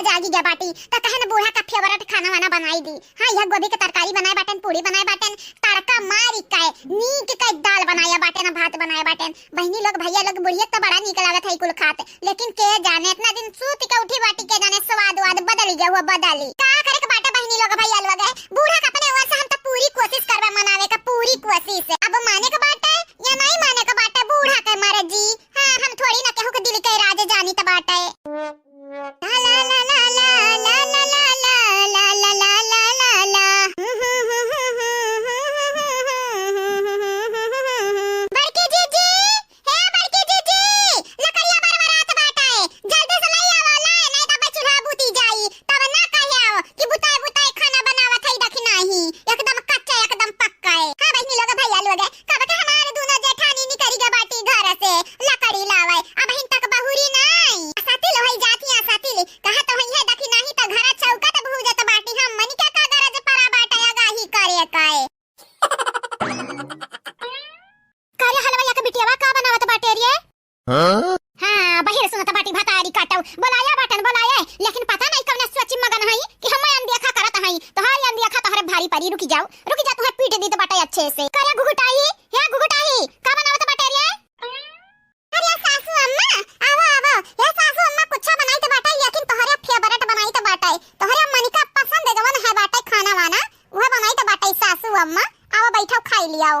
जागी गया बाटी त कहे न बूढ़ा का फेवरेट खाना वाना बनाई दी। हां यह गोभी के तरकारी बनाए बाटन, पूरी बनाए बाटन, तड़का मारी के नीक के दाल बनाया बाटन, भात बनाए बाटन। बहनी लोग भैया लोग बुढ़िया त बड़ा नीक लागत है कुल खात, लेकिन के जाने इतना दिन सूत के उठी बाटी के जाने स्वाद वाद बदल गया हुआ बदली। का करे के बाटे बहनी लोग भैया लोग है बूढ़ा का अपने ओर से हम त पूरी कोशिश करबे मनावे का, पूरी कोशिश। अब माने के बाटे या नहीं माने के बाटे बूढ़ा के मर्जी। हां हम थोड़ी ना केहू के दिल के राज जानी त बाटे। ला ला ला ला ला ला ला ला ला ला ला ला ला बड़की जीजी, हे बड़की जीजी, लकड़िया बरबरात बाटे, जल्दी से लई आवो ला, नहीं त बे चूल्हा बुती जाई। तब ना कहे आओ कि बुताए बुताए खाना बनावत है देखी नहीं, एकदम कच्चा एकदम पक्का है। हां बहनी लोग भैया लोग है कब के हमारे दोनों जेठानी निकली गे बाटी घर से लकड़ी लावे, अब हिन तक बहुरी नहीं साथी लो है जाती आ साथी ले कहा तो है देखी नहीं त घर चौका त भूजत बाटी। हम मन क्या का गरज परा बाटे आगाही करे काए कार्य हलवाया के बिटियावा का बनावत बाटे रे। हां बहिर सुनत बाटी भतारी काटौ बोलाया बाटन बोलाया, लेकिन पता नहीं कौन सोची मगन हई कि हम अनदेखा करत हई। तोहार अनदेखा तोहरे भारी परी, रुक जा तोहर पीट दी त बाटे अच्छे से। कार्य घुघुटाई हे घुघुटाई का बनावत बाटे रे। अरे सासू अम्मा आवो आवो, ये सासू अम्मा कुछ बनाई त बाटे, लेकिन तोहरे फेवरेट बनाई त बाटे, तोहरे मन का पसंद जवन है बाटे खाना वाना वह बनाई त बाटे सासू अम्मा। आओ बैठो खाई लियाओ।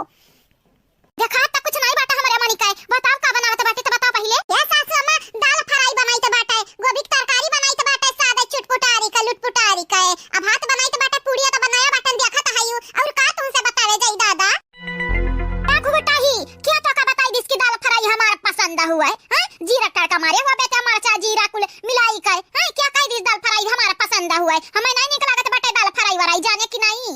देखा त कुछ नहीं बाटे हमारे मन का, बताओ का बनावत बाटे त बताओ पहले। ये सासू अम्मा दाल फ्राई बनाई त बाटे, गोभी की तरकारी बनाई त बाटे, सादा चुटपुटारी का लुटपुटारी का, अब भात बनाई त बाटे, पूड़िया त बनाया बाटन देखा त हयू। और का तुमसे बतावे जाई दादा घुघुटाही क्या तो का बताई दिस की दाल फ्राई हमारा पसंद हुआ है। हां जीरा तड़का मारे हुआ बेटा मरचा जीरा कुल मिलाई कर। हां क्या कह दिस दाल फ्राई हमारा पसंद हुआ है, हमें नहीं निक लागत बाटे दाल फ्राई वराई जाने की नहीं।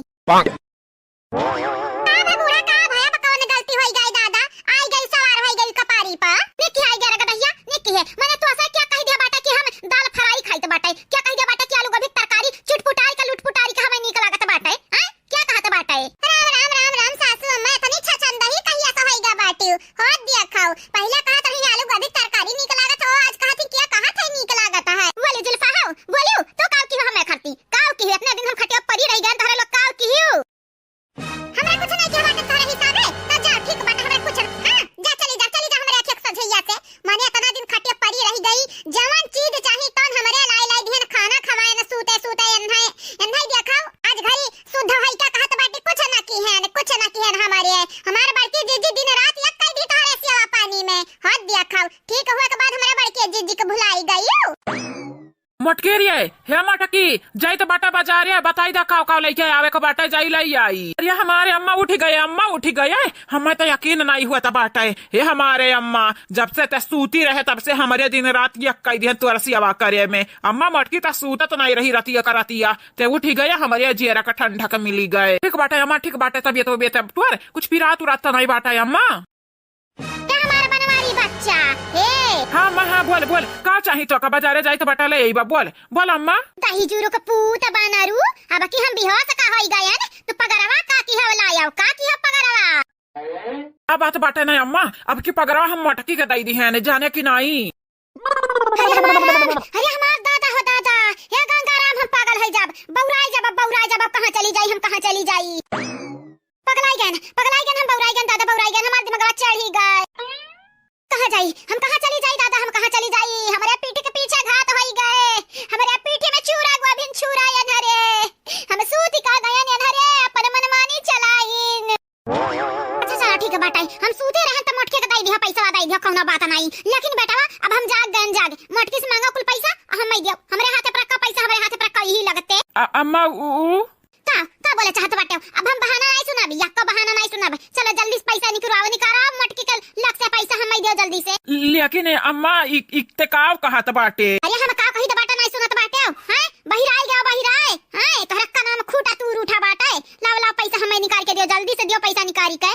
का बे बूढ़ा का भया बकौन गलती होई गई दादा, आई गई सवार होई गई कपारी पा निकी आई गया गदहिया निकी है। मैंने तो ऐसा क्या कह दिया बाटे कि हम दाल फ्राई खाई त बाटे, क्या कह दिया बाटे कि आलू गोभी तरकारी चुटपुटाई का लुटपुटारी का हमें निक लागत बाटे। हां क्या कहत बाटे। राम राम राम राम सासू अम्मा इतनी छचंदही कहिया तो होई गा बाटे हो दिया खाओ। पहले कहत रही आलू गोभी तरकारी निक लागत हो, आज कहत क्या कहत है निक लागत है। बोले जुल्फा हो बोलियो तो काव की हमें खरती काव की इतने दिन हम खटिया परी रह गए तोरे लोग काव की हो। हमरा कुछ नहीं के बाटे तोरे हिसाब है त जा ठीक बाटे हमरा कुछ। हां जा चली जा हमरे अखिया सजैया से। माने इतना दिन खटिया परी रह गई, जवान चीज चाही तौन हमरे लाई लाई दिन खाना खवाए न सूते सूते एन्हाई देखाओ। आज घरी शुद्ध होई का कहत बाटे कुछ ना की है हमारे हमार बड़की जीजी दिन रात एक कई दी तोरे सेवा पानी में हाथ देखाओ। ठीक हुए के बाद हमारे बड़की जीजी के भुलाई गई मटकेरिए हे मटकी जाई तो बाटा बाजार है बताई दा काव काव लेके आवे को बाटा जाई लाई आई। अरे हमारे अम्मा उठ गए हमें तो यकीन नहीं हुआ था बाटा हे हमारे अम्मा जब से ते सूती रहे तब से हमारे दिन रात ये कई दिन तुअर सेवा करे में। अम्मा मटकी ता सूता तो नहीं रही रतिया करतिया ते उठ गया हमारे जेरा का ठंडा का मिली गए। ठीक बाटा अम्मा ठीक बाटा तबियत तबियत तुअर कुछ भी रात उरात तो नहीं बाटा अम्मा। बच्चा हे हाँ माँ हाँ बोल बोल का चाहिए तो का बाजारे जाई तो बटा ले आई बा बोल बोल अम्मा। दही जूरो का पूत बनारू अब की हम बिहोश का होई गयन तो पगरवा का की हो लाया का की हो पगरवा। अब बात बाटे नहीं अम्मा, अब की पगरवा हम मटकी के दई दी है जाने की नहीं। अरे हमार दादा हो दादा हे गंगाराम हम पागल है जब बौराई जब कहां चली जाई हम कहां चली जाई। पगलाई गन हम बौराई गन दादा बौराई गन हमार दिमाग चढ़ी गए। कहां जाई हम कहां चली जाई दादा हम कहां चली जाई। हमारे पीठ के पीछे घात होई गए, हमारे पीठ में चूरा गोभिन छुरा अनहरे हम सूती का गयन अनहरे अपन मनमानी चलाइन। अच्छा चला ठीक है बेटा हम सूते रहन त मटके के दई दिया पैसा दई दिया कोनो बात नहीं, लेकिन बेटा अब हम जाग मटकी से मांगा कुल पैसा हम नहीं दियो हमरे हाथे पर का पैसा हमरे हाथे पर कई ही लगते। अम्मा ता बोले चाहत बाटे अब हम बहाना नहीं सुनाबी या का बहाना नहीं सुनाबे। चलो जल्दी से पैसा निकारा मटकी के लग से पैसा हम नहीं दियो जल्दी से। लेकिन अम्मा इक्तकाव कहत बाटे। अरे हम का कही त बाटे नहीं सुनत बाटे हैं बहिराई हैं तोहरा का नाम खूटा तूर उठा बाटे। लाओ पैसा हमें निकाल के दियो जल्दी से दियो पैसा निकाली के।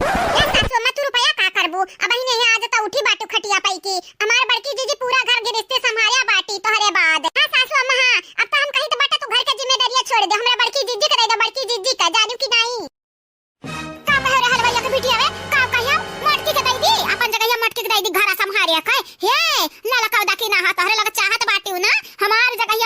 या सासू अम्मा तू रुपया का करबू अब ही नहीं आज त उठी बाटू खटिया पई की हमार बड़की जीजी पूरा घर गिरस्ते संभालिया बाटी तोहरे बाद। हां सासू अम्मा हां अब त हम कही त बाटे तू घर के जिम्मेदारी छोड़ दे हमरा बड़की जीजी के दे दे बड़की जीजी का जानू की नहीं। का बहरे हलवाइया के बिटिया वे का कहियो मटकी के दई दी अपन जगह मटकी के दई दी घर संभालिया कह हे लाला का दाकी ना हा तोहरे लग चाहत बाटी ना हमार जगह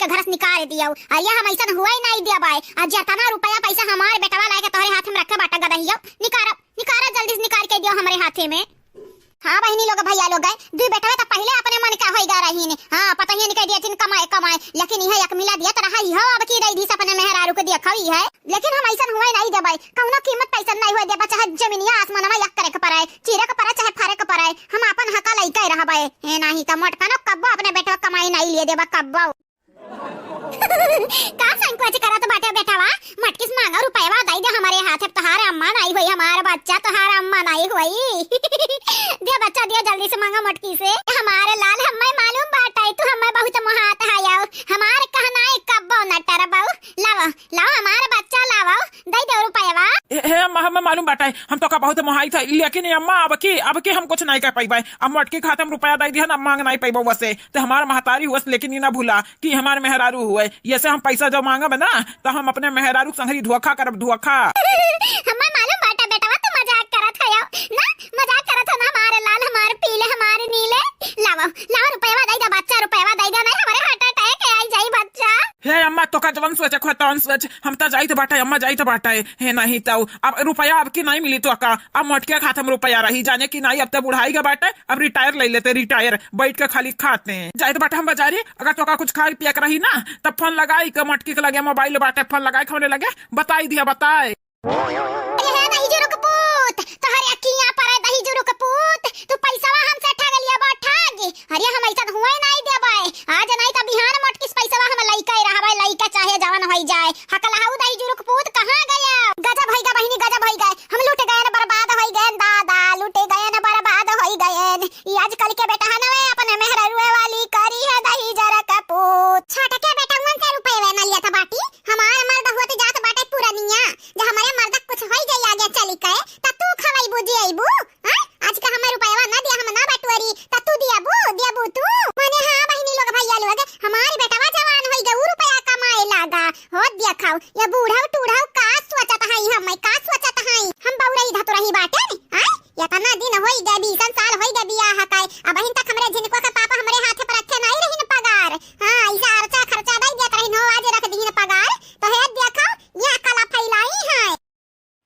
के घर से निकाल दियो। अरे हम ऐसा हुआ ही नहीं दिया भाई। आज जितना रुपया पैसा हमारे बेटवा लाए के तोहरे हाथ में रखे बाटा गदहियो। निकारा निकारा जल्दी से निकाल के दियो हमारे हाथे में। हाँ बहनी लोग भैया लोग गए दू बेटवा तो पहले अपने मन का होई गा रही ने। हाँ पता ही नहीं कह दिया जिन कमाए कमाए, लेकिन यह एक मिला दिया तो रहा ही हो। अब की रही दिस अपने मेहरारू को दिया खई है, लेकिन हम ऐसा हुआ नहीं दे भाई। कौनो कीमत पैसा नहीं हुआ दे चाहे जमीनिया आसमानवा एक करे के पड़े, चीरे के पड़े चाहे फारे के पड़े। हम अपन हका लइका रहा भाई है नहीं तो मोटका न कब्बो अपने बेटवा कमाई नहीं लिए देबा कब्बो। का संकोच करत बाटे बेटावा, मटकिस मांगा रुपया दई दे हमारे हाथ। तोहार अम्मा नहीं हुई, हमारा बच्चा तोहार अम्मा नहीं हुई। दे बच्चा दिया जल्दी से मांगा मटकी से। हमारे लाल हमें मालूम बाटा है तू हमें बहुत मोहात हायाओ। हमारे कहना है कब्बो नटर बाऊ लाओ लाओ हमारे बच्चा लाओ दई दे रुपया। हे अम्मा हमें मालूम बाटा है हम तो का बहुत मोहाई था, लेकिन अम्मा अब के हम कुछ नहीं कह पाई भाई। अब मटकी खाते हम रुपया दई दिया ना मांग नहीं पाई वैसे तो हमारे महतारी हुआ, लेकिन ये ना भूला कि हमारे मेहरारू हुए। ये से हम पैसा जो मांगा बना तो हम अपने मेहरारू संगरी धोखा करब धोखा। हमें मालूम बाटा बेटा तू मजाक करत है ना, मजाक करत है ना। हमारे लाल हमारे पीले हमारे नीले लाओ लाओ रुपया दई दे बच्चा, रुपया दई दे नहीं हमारे हार्ट अटैक आई जाई बच्चा। हे अम्मा तो का जवन सोचे खो तवन सोच हम तो जाई तो बाटा अम्मा जाई तो बाटा है नहीं तो अब रुपया अब की नहीं मिली तो का अब मटके खाते में रुपया रही जाने की नहीं। अब तो बुढ़ाई का बाटा अब रिटायर ले लेते, रिटायर बैठ के खाली खाते हैं। जाई तो बाटा हम बाजारी अगर तो का कुछ खाए पिया रही ना तब फोन लगाई के मटकी के लगे मोबाइल बाटे फोन लगाए खोने लगे बताई दिया बताए। दही जुरु कपूत तोहरे अखियां पर दही जुरु कपूत तू पैसावा हमसे ठग लिया बा ठग। अरे हम ऐसा हुआ नहीं दे भाई, आज नहीं तो बिहान मटकिस पैसावा हम लइका ही रहा भाई। लइका चाहे जवान होई जाए हकलाऊ दही जुरु कपूत कहां गया। गजब होई गा बहिनी गजब होई गए, हम लूट गए न बर्बाद होई गए दादा, लूटे गए न बर्बाद होई गए। ये आजकल के बेटा है ना अपने मेहरारू वाली करी है दही जरा कपूत। छोटा के बेटा 1 रुपए में लिया था बाटी हमारे मर्द हुआ तो जात बाटे पुरानिया जो हमारे मर्द कुछ होई गई आगे चली के त तू खवाई बुझी आईबू। आज का हमें रुपया ना दिया हम ना बटवरी त तू दिया बू तू माने। हां बहिनी लोग भैया लोग हमारी बेटावा जवान होई गए रुपया कमाए लागा हो दिया खाओ। ये बूढ़ा टूढ़ा का सोचत है हम का सोचत है हम बौरा इधर तो रही बाटे हां या तना दिन होई गए 20 साल होई गए बियाह हकाय। अब बहिन तक हमरे जिनको का पापा हमरे हाथ पर रखे नहीं रही न पगार। हां ऐसा खर्चा खर्चा दई देत रही नो आज रख दी न पगार तो है देखो या कला फैलाई है।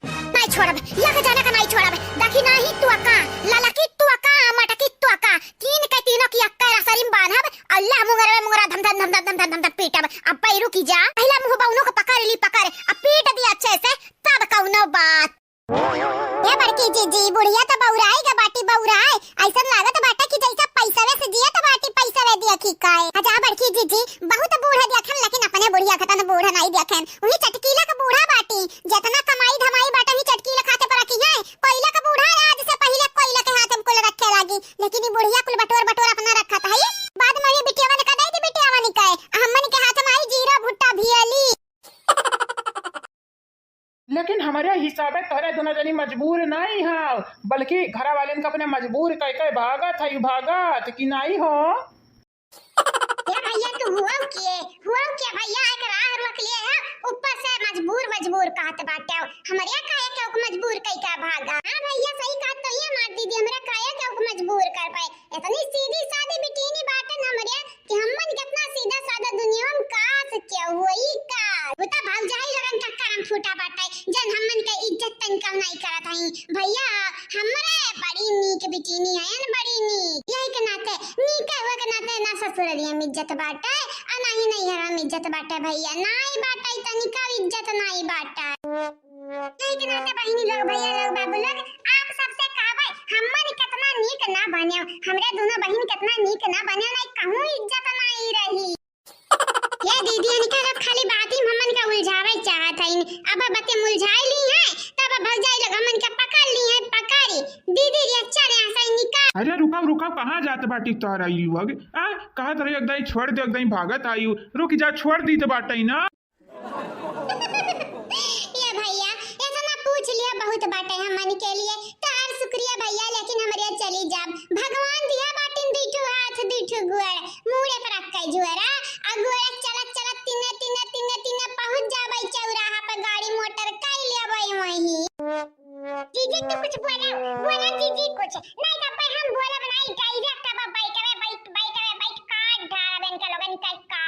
नहीं छोड़ब लग जाना का नहीं छोड़ब देखी नहीं तू का लाला की तू का मटकी तू का तीन के तीनों की अक्का सरीम बांधब अल्लाह मुंगरा धम धम धम धम धम धम पीटब। अब पैरू की जा पहला मुंह बाउनो को पकड़ ली पकड़ अब पीट दी अच्छे से तब कौनो बात। ये बड़की जीजी बुढ़िया तो बौराई गा बाटी बौराई ऐसा लागत बाटा कि जैसा पैसा वे से दिया तो बाटी पैसा वे दिया की काय। अच्छा बड़की जीजी बहुत बूढ़ा देखन लेकिन अपने बुढ़िया खतन बूढ़ा नहीं देखन उही चटकीला का बूढ़ा बाटी जितना कमाई धमाई बाटा ही चटकीला खाते पर रखी है। कोयला का बूढ़ा आज से पहले कोयला के हाथ में कुल रखे लागी लेकिन ये बुढ़िया कुल बटोर बटोर अपना रखा था ही बाद में ये बिटियावा ने का दई दी बिटियावा ने काय हमन के हाथ में आई जीरा भुट्टा भियली। लेकिन हमारे हिसाब तोहरे दोनों जनी मजबूर नहीं हो बल्कि घरा वाले का अपने मजबूर कह भागत है भागत कि नहीं हो। ये भैया तू हुआ के भैया एक राह रोक लिए है ऊपर से मजबूर कहत बाटे हमरे काहे के मजबूर कई का भागा। हां भैया सही कहत तो ये मार दीदी हमरा काहे के मजबूर कर पाए। इतनी सीधी सादी बिटीनी बात है हमरे कि हमन कितना सीधा सादा दुनिया में कास क्या हुई का बता भाग जाई लगन का करम फूटा बाटे जन हमन के इज्जत तनका नहीं करत हई भैया। हमरे बड़ी नीक बिटीनी है न बड़ी नीक यही के नाते नीक हुआ के नाते ना ससुरलिया में इज्जत बाटे आ नहीं हराम इज्जत बाटे भैया नहीं बाटे तनी का इज्जत नहीं बाटे। यही के नाते बहिनी लोग भैया लोग बाबू लोग आप सबसे कहबै हमन कितना नीक ना बने हमरे दोनों बहन कितना नीक ना बने नहीं कहूं इज्जत नहीं रही। ये दीदी निकल अब खाली बात ही हमन का उलझावे चाहत है अब बातें मुलझाई ली है तब भग जाई लोग हमन का पकड़ ली है पकड़ी दीदी रे अच्छा रे ऐसा निकाल। अरे रुका कहाँ जाते बाटी तोहरा आई लोग कहत रही एकदम छोड़ दे एकदम भागत आई रुक जा छोड़ दी तो बाटे ना। ये भैया इतना पूछ लिया बहुत बाटे हमन के लिए तार शुक्रिया भैया लेकिन हमरे चली जाब भगवान दिया बाटिन दिठू हाथ दिठू गुड़ मुड़े पर रखै जुएरा अगुए चलत चलत तिने पहुंच जाबै चौराहा पर गाड़ी मोटर काई लेबै वही। जीजी तो कुछ बोला जीजी कुछ नहीं तो पर हम बोला बनाई डायरेक्ट अब बाइक काट ढाबन के लोगन का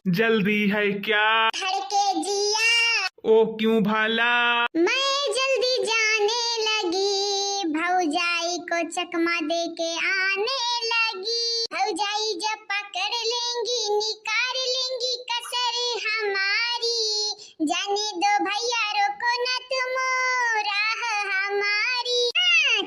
जल्दी है क्या? धड़के जिया ओ क्यों भाला? मैं जल्दी जाने लगी, भौजाई को चकमा दे के आने लगी। भौजाई जब पकड़ लेंगी निकाल लेंगी कसर हमारी, जाने दो भैया रोको न तुम राह हमारी।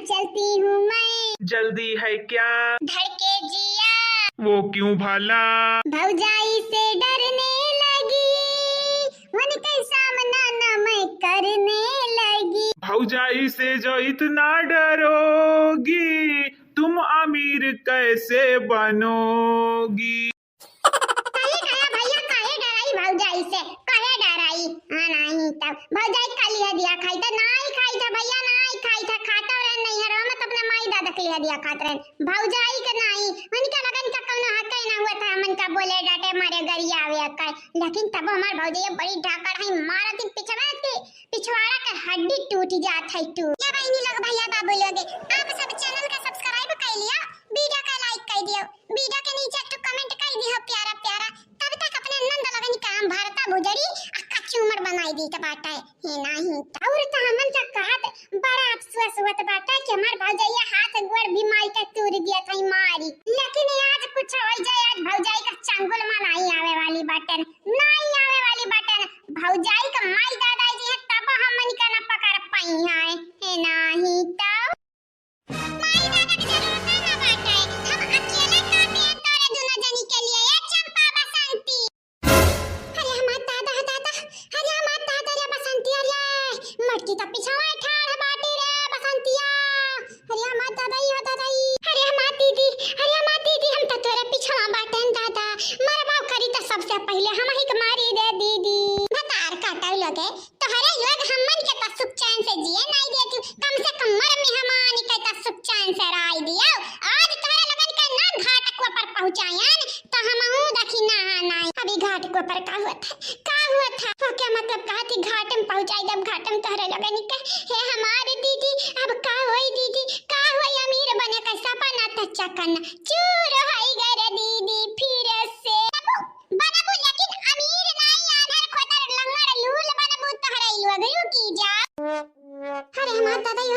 चलती हूँ मैं, जल्दी है क्या? धड़के जिया वो क्यों भाला? भौजाई से डरने लगी, उनके सामना न मैं करने लगी। भौजाई से जो इतना डरोगी, तुम अमीर कैसे बनोगी? काहे डरा भैया, काहे डराई भौजाई से, काहे डराई? नहीं तब भौजाई खा लिया दिया खाई था, नहीं खाई था भैया, नहीं खाई था, खाता रहे नहीं है मत अपने माई दादा के लिया दिया खात रहे भौजाई के नहीं। उनका लगन का कौनो हक ही ना हुआ था हमन का बोले डांटे मारे गरिया आवे अकाय, लेकिन तब हमार भौजाई बड़ी ढाकड़ है, मारत पिछवाड़ा का हड्डी टूट जात है तू। या बहनी लोग भैया बाबू लोग आप सब चैनल का सब्सक्राइब कर लिया, वीडियो का लाइक कर दियो, वीडियो के नीचे एक कमेंट कर दियो प्यारा प्यारा। तब तक अपने नंद लगन काम भारता बुजरी कच्ची उम्र बनाई दी त बाटा है नहीं। और त हमन का कहत बड़ा अफसोस होत बाटा कि हमार भौजाई हाथ गोड़ भी माई का तोड़ दिया था मारी, लेकिन आज कुछ हो जाए, आज भौजाई का चंगुल में नहीं आवे वाली बटन, नहीं आवे वाली बटन। भौजाई का माई दादाजी है तब हमन का न पकड़ पाई है नहीं तब माई दादा की जरूरत ना बाटा है, हम अकेले काटे हैं तोरे दोनों जनी के लिए। ये चंपा बसंती, अरे हमार दादा अरे हमार दादा रे बसंती, अरे मटकी तो पिछवा ठाड़ बाटी रे बसंतिया, अरे हमार दादा अरे हमार दीदी हम तो तोरे पिछवा बाटन दादा, मरबा करी तो सबसे पहले हम ही के मारी दे दीदी। भतार काटा लगे तोहरे लोग हमन के तो सुख चैन से जिए नहीं देती, कम से कम मर मेहमान के तो सुख चैन से राय दियो। आज तोहरे लगन के ना घाट को पर पहुंचायन तो हमहू देखी ना नहीं। अभी घाट को पर का हुआ था वो क्या मतलब कहा थी घाट में पहुंचाई, जब घाट में तोहरे लगन के हे हमारी दीदी अब का होई दीदी, का होई अमीर बने का सपना तो चकन चूर होई गए रे दीदी फिर से बनबू, लेकिन अमीर नहीं आधर खोदर लंगड़ लूल बनबू तोहरे लोग की जा। अरे हमार दादाई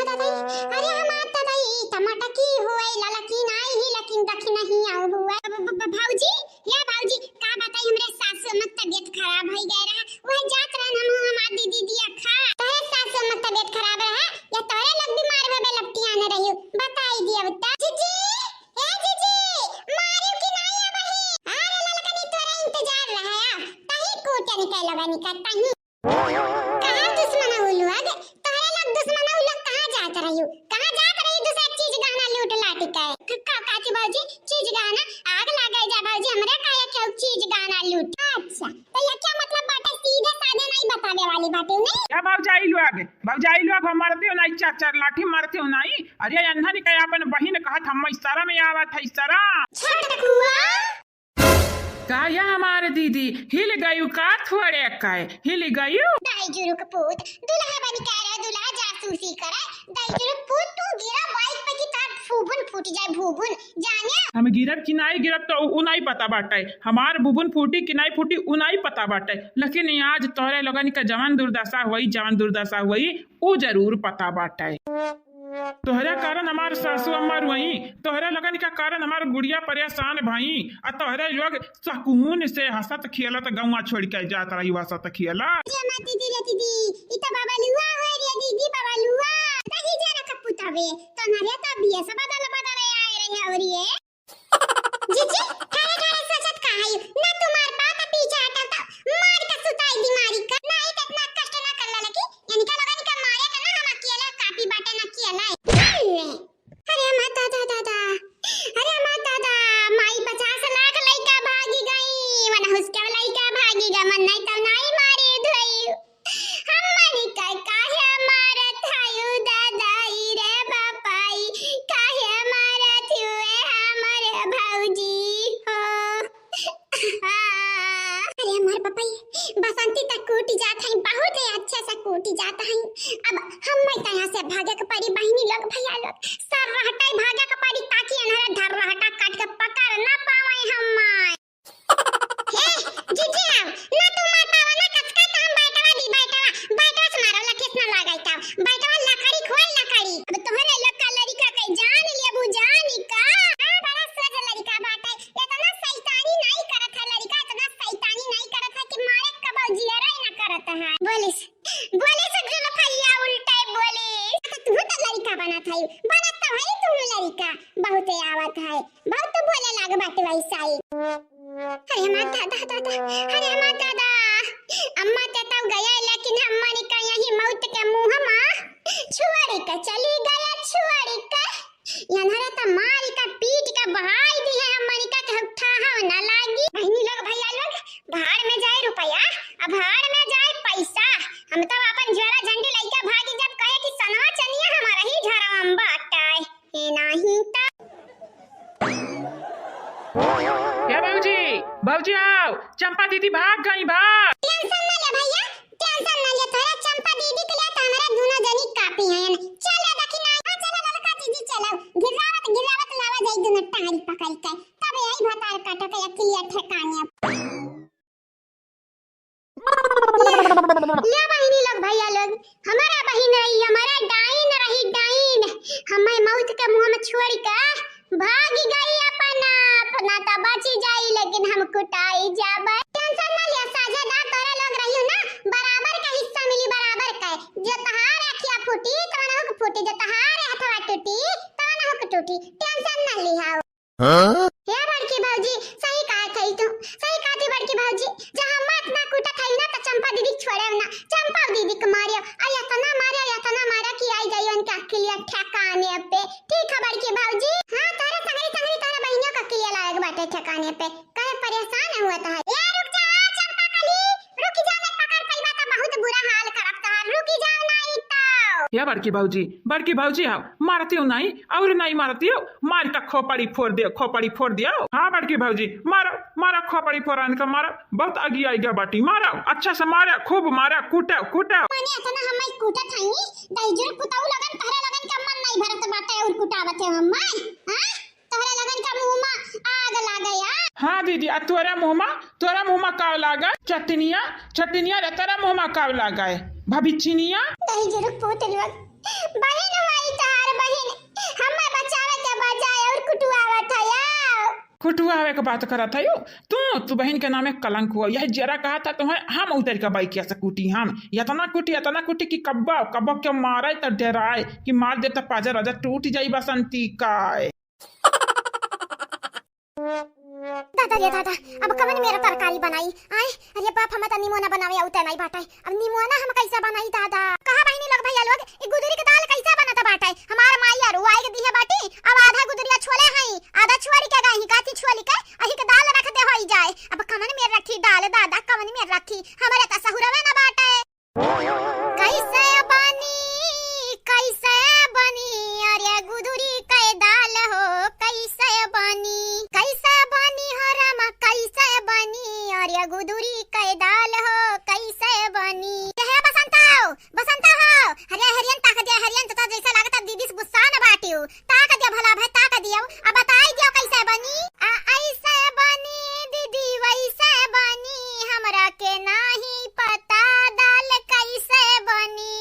टमाटर की हुए लाला की नहीं ही, लेकिन दखी नहीं आऊ हुआ भौजी या भौजी का बताई हमरे सासु मत तबीयत खराब हो गए रहा, वह जात रहन हम हमार दीदी दिया खा तोरे सासु मत तबीयत खराब रहा या तोरे लोग बीमार होबे लपटी आने रहियो बताई दिया बता। जीजी ए जीजी मारियो कि नहीं आ बही, अरे ललकनी तोरे इंतजार रहा तही कूटे निकल लगा निकल तही कहां दुश्मन हुलुआ गे तोरे लोग दुश्मन हुलुआ कहां जात रहियो दूसरा चीज गहना लूट लाटी के काची भौजी चीज गहना आग लगा जा भौजी हमरे काया के चीज गहना लूट। अच्छा तो ये क्या मतलब बाटे, सीधे साधे नहीं बतावे वाली बातें नहीं। क्या भौजाई लोग मारते हो नहीं, चार लाठी मारते हो नहीं। अरे अंधा नहीं कहे अपन बहिन कहत हम इशारा में आवत है इशारा छोड़ रखुआ काया हमारे दीदी हिल गयू का थोड़े काय हिल गयू। दाई जुरु का पूत दुल्हा बन के रहा, दुल्हा जासूसी करे, दाई जुरु पूत तू गिरा बाइक पे की तार फूबुन फूट जाए भूबुन जाने। हम गिरब कि नहीं गिरब तो उ नहीं पता बाटे, हमार बुबुन फूटी कि नहीं फूटी उ नहीं पता बाटे, लेकिन आज तोहरे लोगन का जवान दुर्दशा हुई उ जरूर पता बाटे। तोहरा कारण हमार सासू अम्मा रुई, तोहरा लगन का कारण हमार गुड़िया परेशान भई, आ तोहरे लोग सकून से हंसत खियलत गौवा छोड़ के जात रही हंसत खियला। ये मत दीदी रे दीदी ई त बाबा लुआ होय रे दीदी बाबा लुआ तही जरा कपुतावे तो नरे त बिया सब बदल आए रे और ये जीजी थारे सचत कहाई ना तुम्हार बात पीछे हटा मार का सुताई बीमारी का नहीं त इतना कष्ट ना करला लगी, यानी का लगन का मारे का ना हम अकेला कापी बाटे ना कियला। अरे माता दादा अरे माता दादा माई 50 लाख लइका भागी गई, वना हुसका लइका भागी ग मन नहीं त नहीं मारे धोई हम मनी काहे मारत हायु दादाई रे बापाई, काहे मारत हुए हमर भौजी हो भाई तुम लड़का बहुत आवत है, बहुत तो बोले लाग बाटे वैसा ही। अरे हमार दादा, अरे हमार दादा, अम्मा ते तब गया लेकिन हमारी का यही मौत के मुंह में छुआरी का चली गया, छुआरी का यनहरा त मारी का पीट का बहाई दी है हमारी का ठा ना लागी। बहनी लोग भैया लोग, भाड़ में जाए रुपया, अब भाड़ में जाए पैसा, हम तो अपन झोरा झंडी लइका भागी जब कहे कि सनवा चनिया हमारा ही झोरा में बाटाए ए नाही ता। क्या बाबूजी आओ, चंपा दीदी भाग गई, भाग। टेंशन ना ले भैया, टेंशन ना ले, थोड़ा चंपा दीदी के लिए तो हमारा दोनों जनी काफी है। चलो देखी ना, चलो लड़का दीदी चलो, गिरावत लावा जाई दोनों टांग पकड़ के, तब यही भतार काटो के अकेले ठिकाने। ले बहिनी लोग भैया लोग, हमारा बहिन रही, हमारा डाइन रही, डाइन हमें मौत के मुंह में छोड़ के भागी गई, अपना तो बची जाई लेकिन हम कुटाई जाबे। टेंशन ना ले, साझेदार तोरे लोग रहियो ना, बराबर का हिस्सा मिली, बराबर का। जो तहार अखिया फूटी तवना हो फूटी, जो तहार हथवा टूटी तवना हो टूटी, टेंशन ना लिहाओ। हे बड़की भौजी, सही कहा थई तू, सही कहा थी बड़की भौजी, जहां मत ना कुटा थई ना तो चंपा दीदी छोड़े ना, चंपा दीदी के मारियो, या तना मारा कि आई जाइयो उनके अकेले ठिकाने पे। ठीक है बड़की भौजी, हां तारा संगरी तारा बहनियों का अकेले लायक बाटे ठिकाने पे, कहे परेशान हुआ था। ए रुक जा चंपा कली, रुक जा, मैं पकड़ पई बात बहुत बुरा हाल करब तहार, रुक जाओ नहीं तो। या बड़की भौजी आओ, मारती हो नहीं और नहीं मारती हो, मार का खोपड़ी फोड़ दियो। हाँ बड़की भौजी मारो खोपड़ी फोड़ान का मारो, बहुत आगे आएगा बाटी, मारो अच्छा से मारो, खूब मारो, कूटो माने अतना हम कूटा थई, दईजुर कुताऊ लगन तहरा लगन का मन नहीं भरत बाटे और कुटावत है हम, हां तहरा लगन का मुंह में आग लागे या। हाँ दीदी, आ तोरा मुंह में काव लागा, चटनिया रे तेरा मुंह में काव लागा है, भाभी चिनिया दईजुर पुत लोग, बहन हमारी तार बहन हमें बचावे के बजाय और कुटुआवत है या। कुटुआवे के बात करत है तू बहन के नामे कलंक हुआ, यह जरा कहा था तुम्हें, हम उतर के बाइक कैसे कूटी, हम इतना कुटी कि कब्बा के मारे तो डराए कि मार दे तो पाजा राजा टूट जाई बसंती का। दादा अब कवन मेरा तरकारी बनाई आए, अरे बाप हम त निमोना बनावे आउते नहीं बाटे, अब निमोना हम कैसे बनाई दादा। कहा बहनी लोग भैया लोग, ई गुदरी के दाल कैसे बनता बाटे, हमार माई यार वाई के दिए बाटी, अब आधा गुदरिया छोले हई, आधा छुआरी के गई काती छोली के अही के दाल रख दे होई जाए। अब कवन में रखी दाल दादा, कवन में रखी, हमारे त सहुरवे ना बाटे। कैसे बनी अरे गुदरी के दाल हो, कैसे बनी हरामा, कैसे बनी अरे गुदरी के दाल हो, कैसे बनी। हे बसंता हो, अरे हरियन ताक दे, हरियन तो जैसा लागत दीदी से गुस्सा न बाटियो, ताक दे भला भाई ताक दियो, अब बताई दियो कैसे बनी। ऐसे बनी दीदी वैसे बनी, हमरा के नहीं पता दाल कैसे बनी।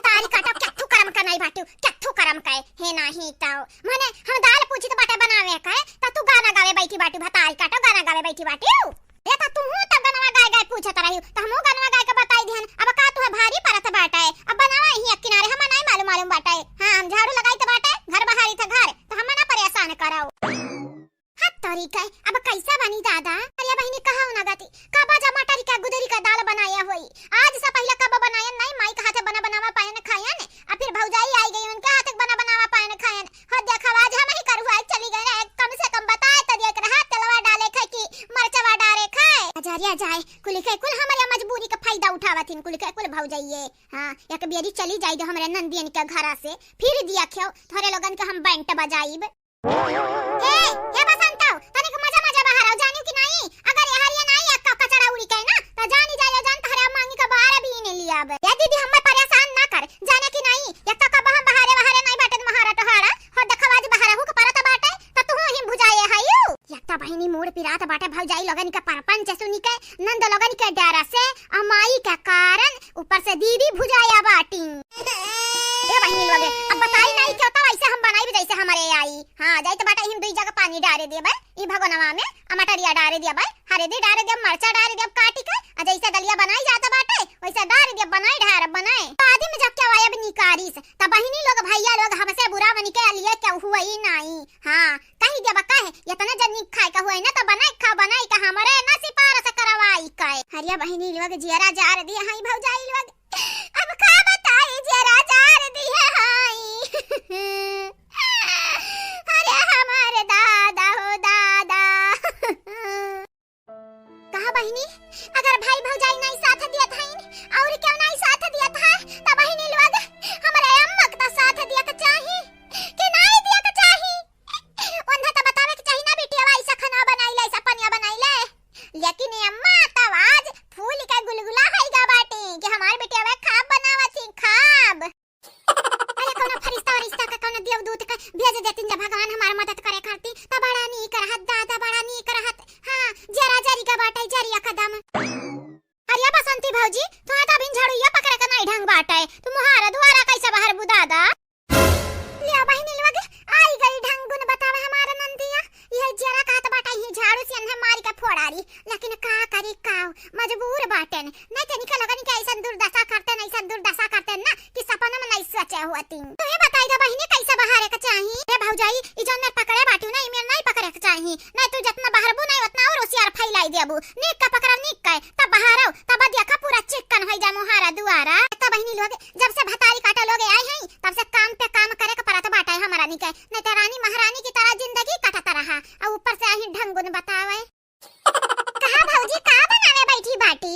तारी काटो क्या करम का नहीं बाटियो, क्या करम का है नहीं ताओ, माने हम दाल पूछी तो बाटे बनावे का त तू गाना गावे बैठी बाटी, भताई काटो गाना गावे बैठी बाटियो, ए त तू हूं त गाना गाय पूछत रही त हमहु गाना गाय के बताई दिहन। अब का तू है भारी परत बाटे, अब बनावा ही किनारे हम नहीं मालूम बाटे, हां हम झाड़ू लगाई त बाटे, घर बहारी त घर त हम ना परेशान कराओ। हत तरीका अब कैसा बनी दादा, अरे बहनी कहां ना गाती, कबा टमाटर का गुदरी का दाल बनाया होई, आज से पहले कब बनाया नहीं, माई के हाथे बनावा पाए न खाया ने, अब फिर भौजाई आई गई उनके हाथे बनावा पाए न खाया ने, हो देखा आज हम ही करू आज चली गई ना, कम से कम बताए त देख रहा तेलवा डाले खाए कि मरचवा डाले खाए। अजरिया जाए कुल हमारे मजबूरी का फायदा उठावथिन, कुल भौजाइए हां एक बेरी चली जाई जो हमरे नंदियन के घरा से, फिर दिया खियो थोड़े लोगन के हम बैंट बजाइब। हे बसंता तने को मजा बाहर आओ, जानियो कि नहीं, अगर हरिया नहीं एक कचरा उड़ी के ना त जानी जाए जान तहरा मांगी का बाहर भी ने लिया अब। या दीदी हमें परेशान ना कर, जाने कि नहीं एक तो कब हम बाहर नहीं बाटे महारा टहारा हो देखवाज बाहर हो के परत बाटे त तू ही बुझाए हायू। एक तो बहिनी मोड़ पिरात बाटे भौजाई लगन के परपंच सुनी के नंद लगन के डरा से अमाई के कारण ऊपर से दीदी भुजाया बाटी। ए बहिनी लोगे अब बताई नहीं क्यों तो ऐसे हम बनाई जैसे हमारे आई, हां जाई तो बाटा हिम दुई जगह पानी डारे दे भाई, ई भगोनवा में टमाटरिया डारे दिया भाई, हरेदी डारे दिया, मरचा डारे दिया काटी के, जैसे दलिया बनाई जाता बाटे वैसे डारे दिया, बनाई ढार बनाए आदि में जब क्या वायब निकारिस त बहिनी लोग भैया लोग हमसे बुरा हुआ ही नहीं। हाँ कहीं देबा काहे इतना जनी खाए का हुआ है ना तो बनाई का हमारे ना सिपारा से करवाई काहे। हरिया बहिनी लोग जियरा जार दिए हाई भौजाई लोग अब का बताई जियरा जार दिए हाई अरे हमारे दादा हो दादा कहा बहिनी अगर भाई भौजाई नहीं साथ दिया था और क्यों नहीं साथ दिया था तो बहिनी लोग हमारे अम्मा का साथ दिया का चाहिए कि नहीं दिया का चाहिए उन्हें तो बतावे के चाहिए ना बेटी अब ऐसा खाना बनाई ले ऐसा पनिया बनाई ले लेकिन अम्मा तब आज फूल का गुलगुला हैगा बाटी कि हमारे बेटी अब खाब बनावा थी खाब अरे कोनो फरिश्ता का कोनो देवदूत का भेज देतिन जब भगवान हमार मदद करे खाती तब बड़ा नी करहत दादा बड़ा नी करहत। हां जरा जरी का बाटे जरिया कदम अरे बसंती भौजी तू तो बिन झाड़ू पकड़े का नहीं ढंग बाटे तू मुहारा द्वारा कैसे बाहर बुदादा लिया बहिनी लोग आई गई ढंग गुण बतावे हमारा नंदिया ये जरा कहत बाटे ही झाड़ू से अन्हा मारी का फोड़ारी लेकिन का करी काव मजबूर बाटन नहीं तो निकल लगन के ऐसा दुर्दशा करते ना कि सपना में नहीं सोचे होती तो ये बताई दे बहिनी कैसे बाहर के चाहिए रे भौजाई ई जन में पकड़े बाटू ना ईमेल नहीं पकड़े के चाहिए नहीं तू जितना बाहर बु नहीं उतना और होशियार फैलाई देबू नीक का पकड़ नीक का तब बाहर आओ तब देखा पूरा चिकन हो जा मुहारा दुआरा तो बहिनी लोग जब से भतारी काटा लोग आए हैं तब से काम पे काम करे के परत बाटा है हमारा नी के नहीं तो रानी महारानी की तरह जिंदगी कटता रहा और ऊपर से ही ढंगुन बतावे कहा भौजी का बनावे बैठी बाटी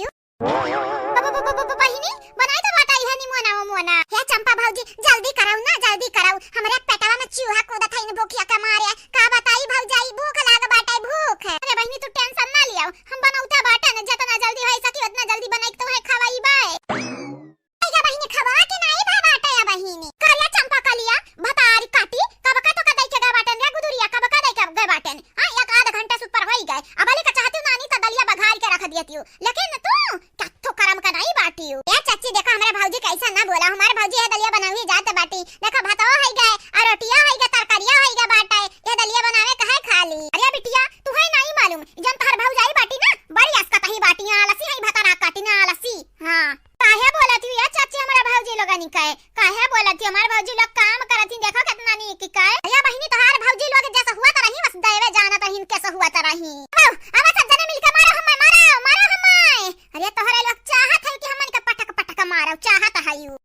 बहिनी बनाई तो बाटा है नी मोना हे चंपा भौजी जल्दी कराओ हमारे पेटवा में चूहा कूदत है इन भूखिया के मारे का बताई भौजाई भूख लाग बाटे भूख अरे बहिनी तू टेंशन ना लियो हम बनौता बाटा न जितना जल्दी होई सकी उतना जल्दी बनाई तो है खवाई बाय या बहिनी खवा के नहीं बा बाटा या बहिनी कालिया चंपा कालिया भतारी काटी कब का तो कदई के गा बाटन रे गुदुरिया कब का दई के गा बाटन हां एक आधा घंटा से ऊपर होई गए अब अली का चाहती नानी तो दलिया बघार के रख देती हूं लेकिन तू कत्तो करम का नहीं बाटी ए चाची देखा हमारे भौजी कैसा ना बोला हमारे भौजी है दलिया बनावी जात बाटी देखा भातवा है गए और रोटियां है गए तरकारियां है गए बाटा ये दलिया बनावे कहे खाली अरे बिटिया तू है नहीं मालूम जन तहर भौजाई बाटी ना बड़ी अस्कत ही बाटियां लसी है भतरा काटी ना लसी हां काहे बोलत हुई चाची हमारे भौजी लोग निकाय काहे बोलत हमारे भौजी लोग काम करत देखो कितना नी की काय अरे बहिनी तोहार भौजी लोग जैसा हुआ त रही बस देवे जाना त हिन कैसे हुआ त रही अब सब जने मिलके मारो हमाय अरे तोहरे लोग चाहत है कि हमन के पटक मारो चाहत है यू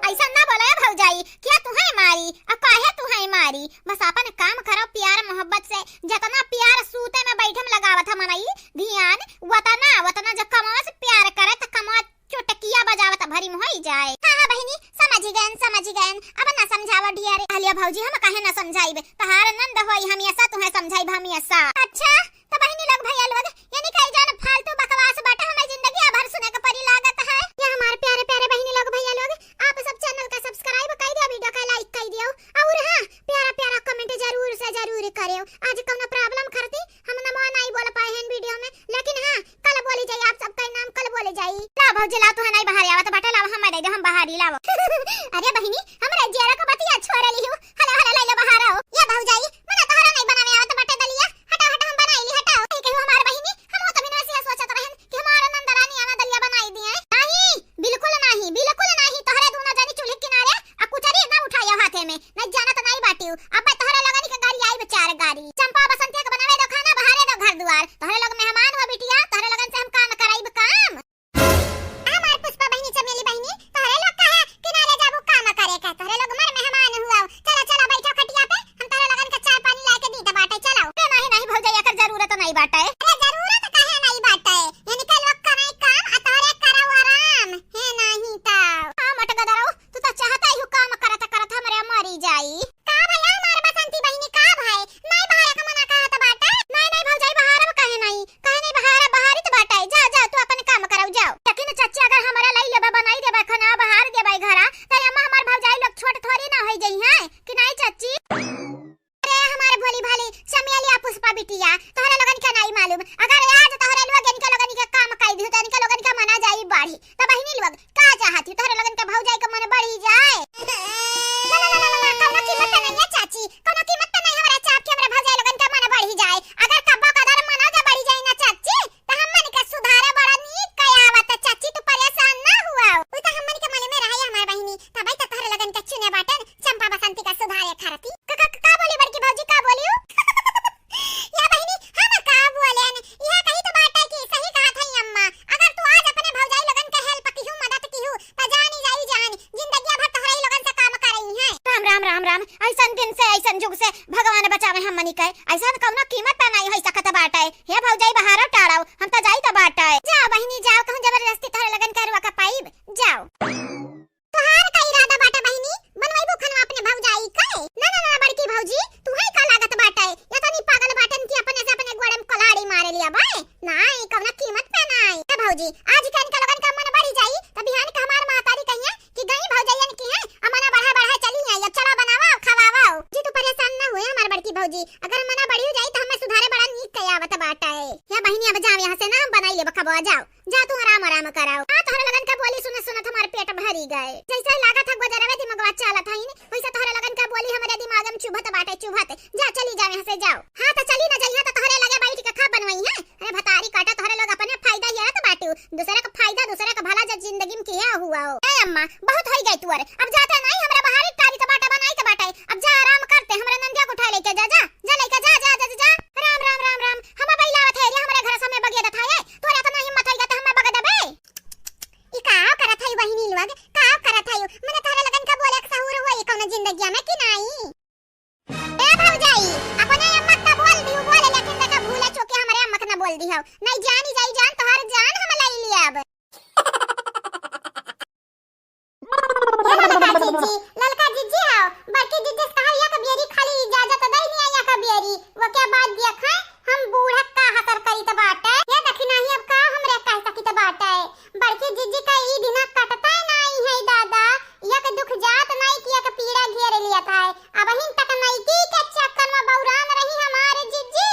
ऐसा ना बोला भौजाई क्या तू है मारी अब काहे तू है मारी बस अपन काम करो प्यार मोहब्बत से जितना प्यार सूते में बैठे में लगावत हमनई ध्यान वतना जब कमावा से प्यार करे त कमावा चुटकिया बजावत भरी में होई जाए हां बहिनी समझ गए अब ना समझावा डियर आलिया भौजी हम काहे ना समझाइबे तहार नंद होई हम ऐसा तुम्हें समझाइब हम ऐसा अच्छा तो बहिनी लोग भैया लोग यानी कई जान फालतू बकवास बाटा हमें जिंदगी भर सुने के परी लागत है ये हमारे प्यारे बहिनी लोग भैया लोग आप सब चैनल का सब्सक्राइब कर दियो वीडियो का लाइक कर दियो और हां प्यारा कमेंट जरूर करियो आज कौन प्रॉब्लम करती हम ना नहीं बोल पाए हैं वीडियो में लेकिन हां कल बोली जाई आप सबका नाम कल बोले जाई ला भौजी ला तू है नहीं बाहर आवत बाटा ला हम दे दो हम बाहर ही लाओ अरे बहिनी हमरा जेरा का बतिया छोड़ ली हूं हला ले लो बाहर आओ ये भौजाई मने तोहरा नहीं बनावे आवत बाटा दलिया हटा हम बनाई हटाओ कहो हमार बहिनी हम तो बिना से सोचत रहन कि हमारा नंदरानी आना दलिया बनाई दिए नहीं बिल्कुल नहीं तोहरे दोनों जानी चूल्हे किनारे आ कुचरी ना उठाया हाथे में नहीं जाना तो नहीं बाटी अब तोहरे लगनी के गाड़ी आई बेचार गाड़ी चंपा बसंती के बनावे दो खाना बाहर दो घर द्वार तोहरे लोग मेहमान हो बिटिया तोहरे लगन से हम काम कराइब काम हमार पुष्पा बहिनी चमेली बहिनी तोहरे लोग कहा किनारे जाबू काम करे का तोहरे लोग मर मेहमान हुआ चला बैठो खटिया पे हम तोहरे लगन के चाय पानी लाके दी त बाटे चलाओ नहीं भौजाई एकर जरूरत नहीं बाटे अरे जरूरत काहे नहीं बाटे यानी के लोग करे काम आ तोहरे कराओ आराम है नहीं ता हां मट गदरो तू तो चाहता ही काम करत हमरे मरी जाई का भैया हमार बसंती बहिनी का भाई नहीं बाहर का मना कहत बाटे नहीं भौजाई बाहर अब काहे नहीं बाहर ही तो बाटे जा तू अपन काम कराओ जाओ लेकिन चाची अगर हमरा लई लेबा बनाई देबा खाना बाहर देबा घरा त अम्मा हमार भौजाई लोग छोट थोड़ी ना होई जई है कि नहीं चाची अरे हमारे भोली भाली चमेलिया पुष्पा बिटिया तोहरे लोगन के नहीं मालूम अगर आज तोहरे लोग इनके लोगन के काम काई दी त इनके लोगन के मना जाई बाढ़ी त बहिनी लोग का चाहती तोहरे लोगन के भौजाई के मन बढ़ी जाए कोनो कीमत नहीं है चाची कोनो कीमत नहीं हमारे चाप के हमरे भौजाई लोगन के मन बढ़ी जाए अगर कब्बा कदर मना जा बढ़ी जाए ना चाची त हमन के सुधारे बड़ा नीक कया आवत चाची तू परेशान ना हुआ ओ त हमन के मन में रहे हमार बहिनी तबई त तोहरे लोगन के चुने बाटन चंपा बसंती का राम राम ऐसन दिन से ऐसन जुग से भगवान बचावे हम मनी के ऐसन कौनो कीमत पे नहीं होई सकत बाटे। हे भौजाई बाहर टाड़ाओ हम त जाई त बाटे। जाओ बहिनी जाओ कहूं जबरदस्ती तोहरे लगन करवा का पाइब जाओ। तोहार का इरादा बाटे बहिनी बनवाइबो खनवा अपने भौजाई के? ना ना ना बड़की भौजी तू है का लागत बाटे या तनी पागल बाटन की अपने से अपने गोड़े में कलाड़ी मारे लिया बे। नहीं कौनो कीमत पे नहीं। ए भौजी आज कन का लगन का मन बढ़ी जाई त बिहान के हमार महतारी कहिया कि गई भौजाइयन की है अमना बढ़ा बढ़ा चली है या चला बनावा खवावा जी। तू परेशान ना होए हमार बड़की भौजी अगर मना बढ़ी हो जाई त हमें सुधारे बड़ा नीक कयावत बाटे। या बहिनी अब जाओ यहां से ना बनाई ले बखबो जाओ जा तू आराम आराम कराओ। हां तोहरे लगन का बोली सुन सुन हमार पेट भरी गए जैसे लागत है गुजरवे दिमागवा चलत है वैसे तोहरे लगन का बोली हमरे दिमाग में चुभत बाटे चुभत। जा चली जाओ यहां से जाओ। हां त चली ना जइहा त तोहरे लगे बैठ के खा बनवाई है। अरे भतारी काटा तोहरे लोग अपने फायदा हेरत बाटू दूसरे का फायदा दूसरे का भला जब जिंदगी में किया हुआ हो। ए अम्मा बहुत होई गई तुअर अब जाते नहीं हमरा बाहर टाली त बाटा बनाई त बाटा अब जा आराम करते हमरा नंदिया को उठा लेके जा जा जा लेके जा जा जा जा। राम राम राम राम हम बैलावत है हमरे घर समय बगे दत है तोरा त नहीं हिम्मत है त हम बगे देबे। ई काव करत है बहिनी लोग काव करत है मने तोहरे लगन का बोले एक सहूर होई कोनो जिंदगी में कि नहीं। ए भौजाई अपने अम्मा का बोल दियो बोले लेकिन तका भूला चोके हमरे अम्मा के ना बोल दी हो नहीं जानी जाई जान तोहर जान हम ले लिया अब। ललका जीजी आओ बड़की जीजी कहा या कबियरी खाली इजाजत दई नहीं या कबियरी वो क्या बात दिया खा हम बूढ़ा का हतर करी त बाटे ये देखी नहीं अब का हमरे कह सकी त बाटे। बड़की जीजी का ई दिना कटता नहीं है दादा या के दुख जात नहीं किया के पीड़ा घेर लिया था अब हिन तक नहीं की के चक्कर में बौरान रही हमारे जीजी।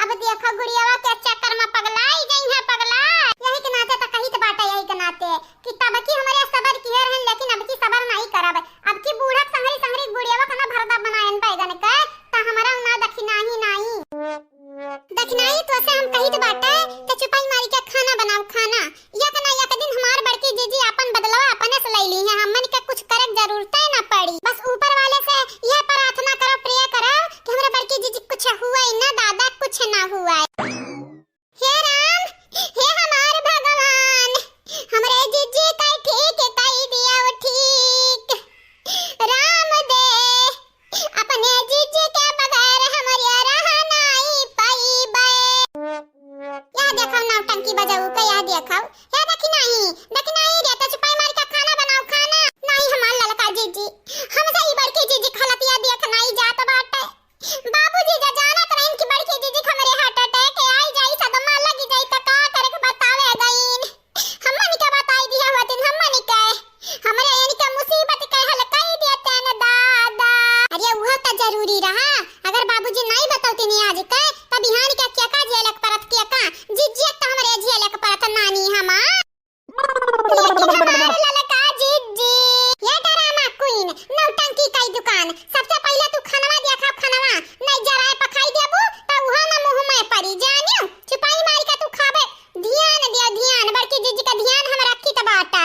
अब देखो गुड़ियावा के चक्कर में पगलाई गई है पगला यही के नाते त कही त बाटे यही के नाते कि तब की हमरे सबर की है लेकिन अब की सबर नहीं करब अब की बूढ़ा संगरी संगरी गुड़ियावा कना भरदा बनायन बैगन के त हमरा ना दखिना ही नहीं दखिना ही तो से हम कही त बाटे त चुपाई मारी के खाना बनाओ खाना या के दिन हमार बड़की जीजी अपन बदलवा अपने से ले ली है हमन के कुछ करे जरूरत ना पड़ी बस ऊपर वाले से यह प्रार्थना करो प्रे करो कि हमरा बड़की जीजी कुछ हुआ ही ना दादा कुछ ना हुआ। हे राम हे हमार भगवान हमरे जीजी का ठीक कई दिया वो ठीक राम दे अपने जीजी के बगैर हमरे रह नहीं पाईबे। या देखो नौटंकी बजाऊ का या देखो या देखी नहीं रे तो छुपाई मार के खाना बनाओ खाना नहीं हमार ललका जीजी हमसे ही बड़की जीजी खलतिया देख नहीं जात बाटे। बाबूजी जा जाना त नहीं कि बड़की जीजी हमरे हार्ट अटैक आई जाई सदमा लगी जाई त का करे के बतावे गईन हमन के बताई दिया होतिन हमन के हमरे यानी के मुसीबत के हल कई देते न दादा। अरे वो त जरूरी रहा अगर बाबूजी नहीं बतावतिन आज के त बिहान के क्या का झेलक परत के का जीजी त हमरे झेलक परत नानी हमा ललका जीजी ये ड्रामा क्वीन नौटंकी कई दुकान सबसे पहले तू खानवा देखा खानवा नहीं जराए पखाई देबू त उहा ना मुंह में पड़ी जानियो छिपाई मार के तू खाबे ध्यान दिया ध्यान बड़की जीजी का ध्यान हम रखी त बाटा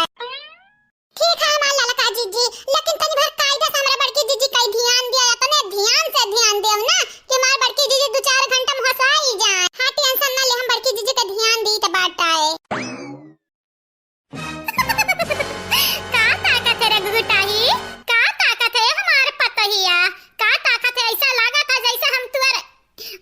ठीक है हमार ललका जीजी लेकिन तनी भर कायदा से हमरा बड़की जीजी का ध्यान दिया तने ध्यान से ध्यान देव ना कि हमार बड़की जीजी 2-4 घंटा में हंसाई जाए। हां टेंशन ना ले हम बड़की जीजी का ध्यान दी त बाटा का ताकत है रघुटाही का ताकत है हमार पतहिया का ताकत है ऐसा लगा था जैसे हम तुअर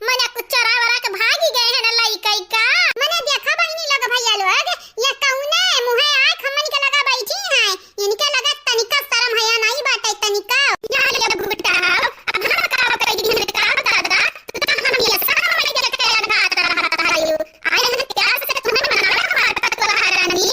मने कुछ चरा वरा के भागी गए हैं ना लइकई का मने देखा बहिनी लग भैया लोग ये कौने मुंहे आंख हमन के लगा बैठी है इनके लगा तनिका शर्म है नहीं बाटे तनिका या ले घुटा अब हम का करे दिन का दादा तो हम ये शर्म नहीं के लगा था आयो आय न क्या से तुम्हें मना बात तो हरानी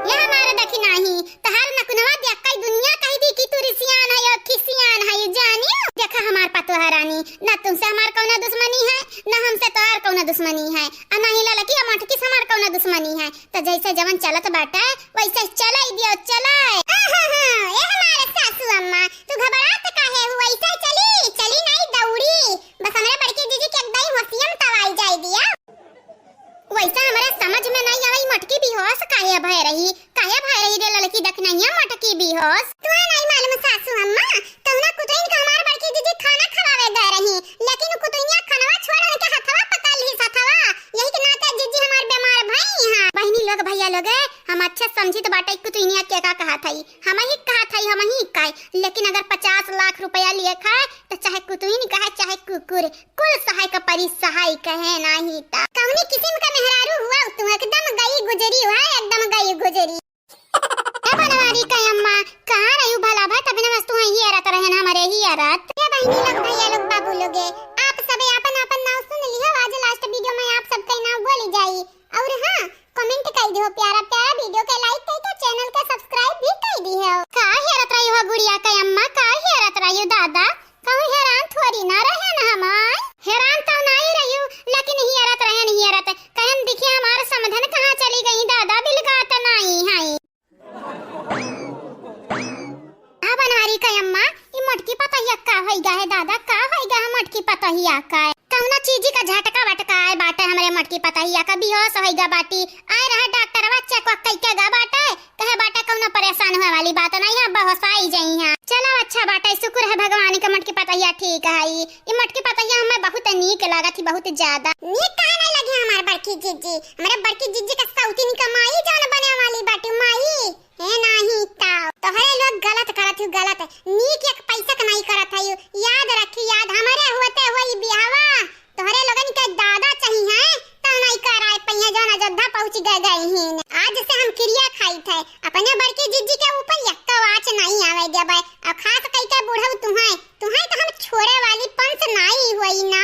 ये हमारे देखी नहीं तहार नकुनवा देख कई दुनिया कह दी कि तू रिसियान है और खिसियान है जानियो देखा हमार पतो हरानी ना तुमसे हमार कौना दुश्मनी है ना हमसे तोहार कौना दुश्मनी है आ नहीं ललकी मटकी से हमार कौना दुश्मनी है तो जैसे जवन चलत बाटा वैसे चलाई दियो चलाए। ये हमारे सासू अम्मा तू घबरात काहे हो वैसे चली नहीं दौड़ी बस हमरे बड़की जीजी के एकदम होशियम तवाई जाई दिया वैसा हमारे समझ में नहीं आवई मटकी बेहोश काहे भय रही रे लड़की देखनैया मटकी बेहोश तू नहीं मालूम सासू अम्मा तौना कुतइन का हमार बड़की दीदी खाना खवावे दे रही लेकिन कुतइया खानवा छोड़ के हथवा पकड़ ली सथवा यही के नाते जीजी हमार बीमार भई हां बहिनी लोग भैया लोग हम अच्छा समझी तो बाटे कुतइया के का कहा थई हम ही ठीक कहा था हम ही काय, लेकिन अगर 50 लाख रुपया लिए खाए तो चाहे कुतुइन कहे चाहे कुकुर, कुल सहाय का परी सहाय कहे नहीं ता। कौनी किस्म का मेहरारू हुआ तू, एकदम गई गुजरी हुआ, एकदम गई गुजरी। ए बनवारी का अम्मा कहां रही भला भाई, तभी ना वस्तु ही आरत रहे ना हमारे ही आरत। ए बहनी लोग भैया लोग बाबू लोग आप सब अपन अपन नाम सुन लियो, आज लास्ट वीडियो में आप सबका नाम बोली जाई। और हां कमेंट कर दियो प्यारा प्यारा, वीडियो के लाइक कर तो चैनल का सब्सक्राइब भी कर दियो। का हेरत रही हो गुड़िया का अम्मा, का हेरत रही हो दादा, कहूं हैरान थोड़ी ना रहे ना हमार, हैरान तो नहीं रही हूं, लेकिन हेरत रहे नहीं हेरत कहन देखिए हमारा समाधान कहां चली गई दादा, बिलगात नहीं है। आ बनवारी का अम्मा ई मटकी पतहिया का होइगा है दादा, का होइगा है मटकी पतहिया का, कौना चीजी का झटका वटका आए बाटे हमरे मटकी पतहिया का, बेहोश होइगा बाटी, आए रहा डॉक्टरवा चेक वक कइके गा बाटे, कहे बाटे कौना परेशान होए वाली बात नहीं है, बेहोशाई जई है। चलो अच्छा बाटे, शुक्र है भगवान के मटकी पतहिया ठीक है। ई मटकी पतहिया हमें बहुत नीक लागत थी, बहुत ज्यादा नीक काहे नहीं लगी हमार बड़की जीजी, हमारे बड़की जीजी का सौतीन का माई जान बने वाली बाटी माई है नहीं ताऊ। तो हरे लोग गलत करत हु, गलत नीक एक पैसा कमाई करत है, याद रखी, याद हमारे होते हुए बियाहवा तोहरे लोगन के दादा चाहिए हैं तो नहीं कराए पहिया जाना जोधा पहुंच गए हैं। आज से हम क्रिया खाई थे अपने बड़की जीजी के ऊपर यक्का वाच नहीं आवे देबे, अब खास कई के बूढ़ऊ तुम्हारे तुम्हारे तो हम छोड़े वाली पंच नहीं हुई ना।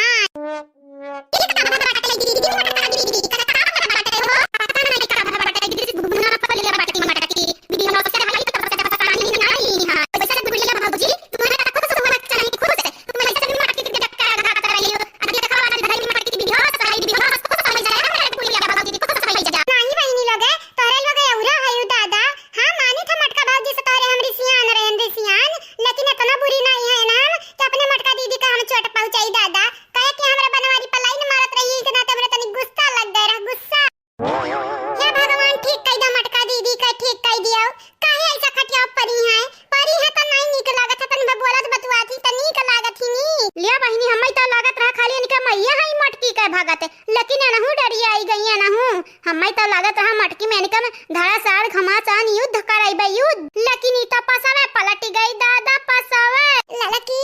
लेकिन अनहु डरी आई गई अनहु हम्मै तो लागत रहा मटकी में निकम धारा सार घमासान युद्ध कराइबे युद्ध, लेकिन ई तो पसावे पलट गई दादा पसावे। ललकी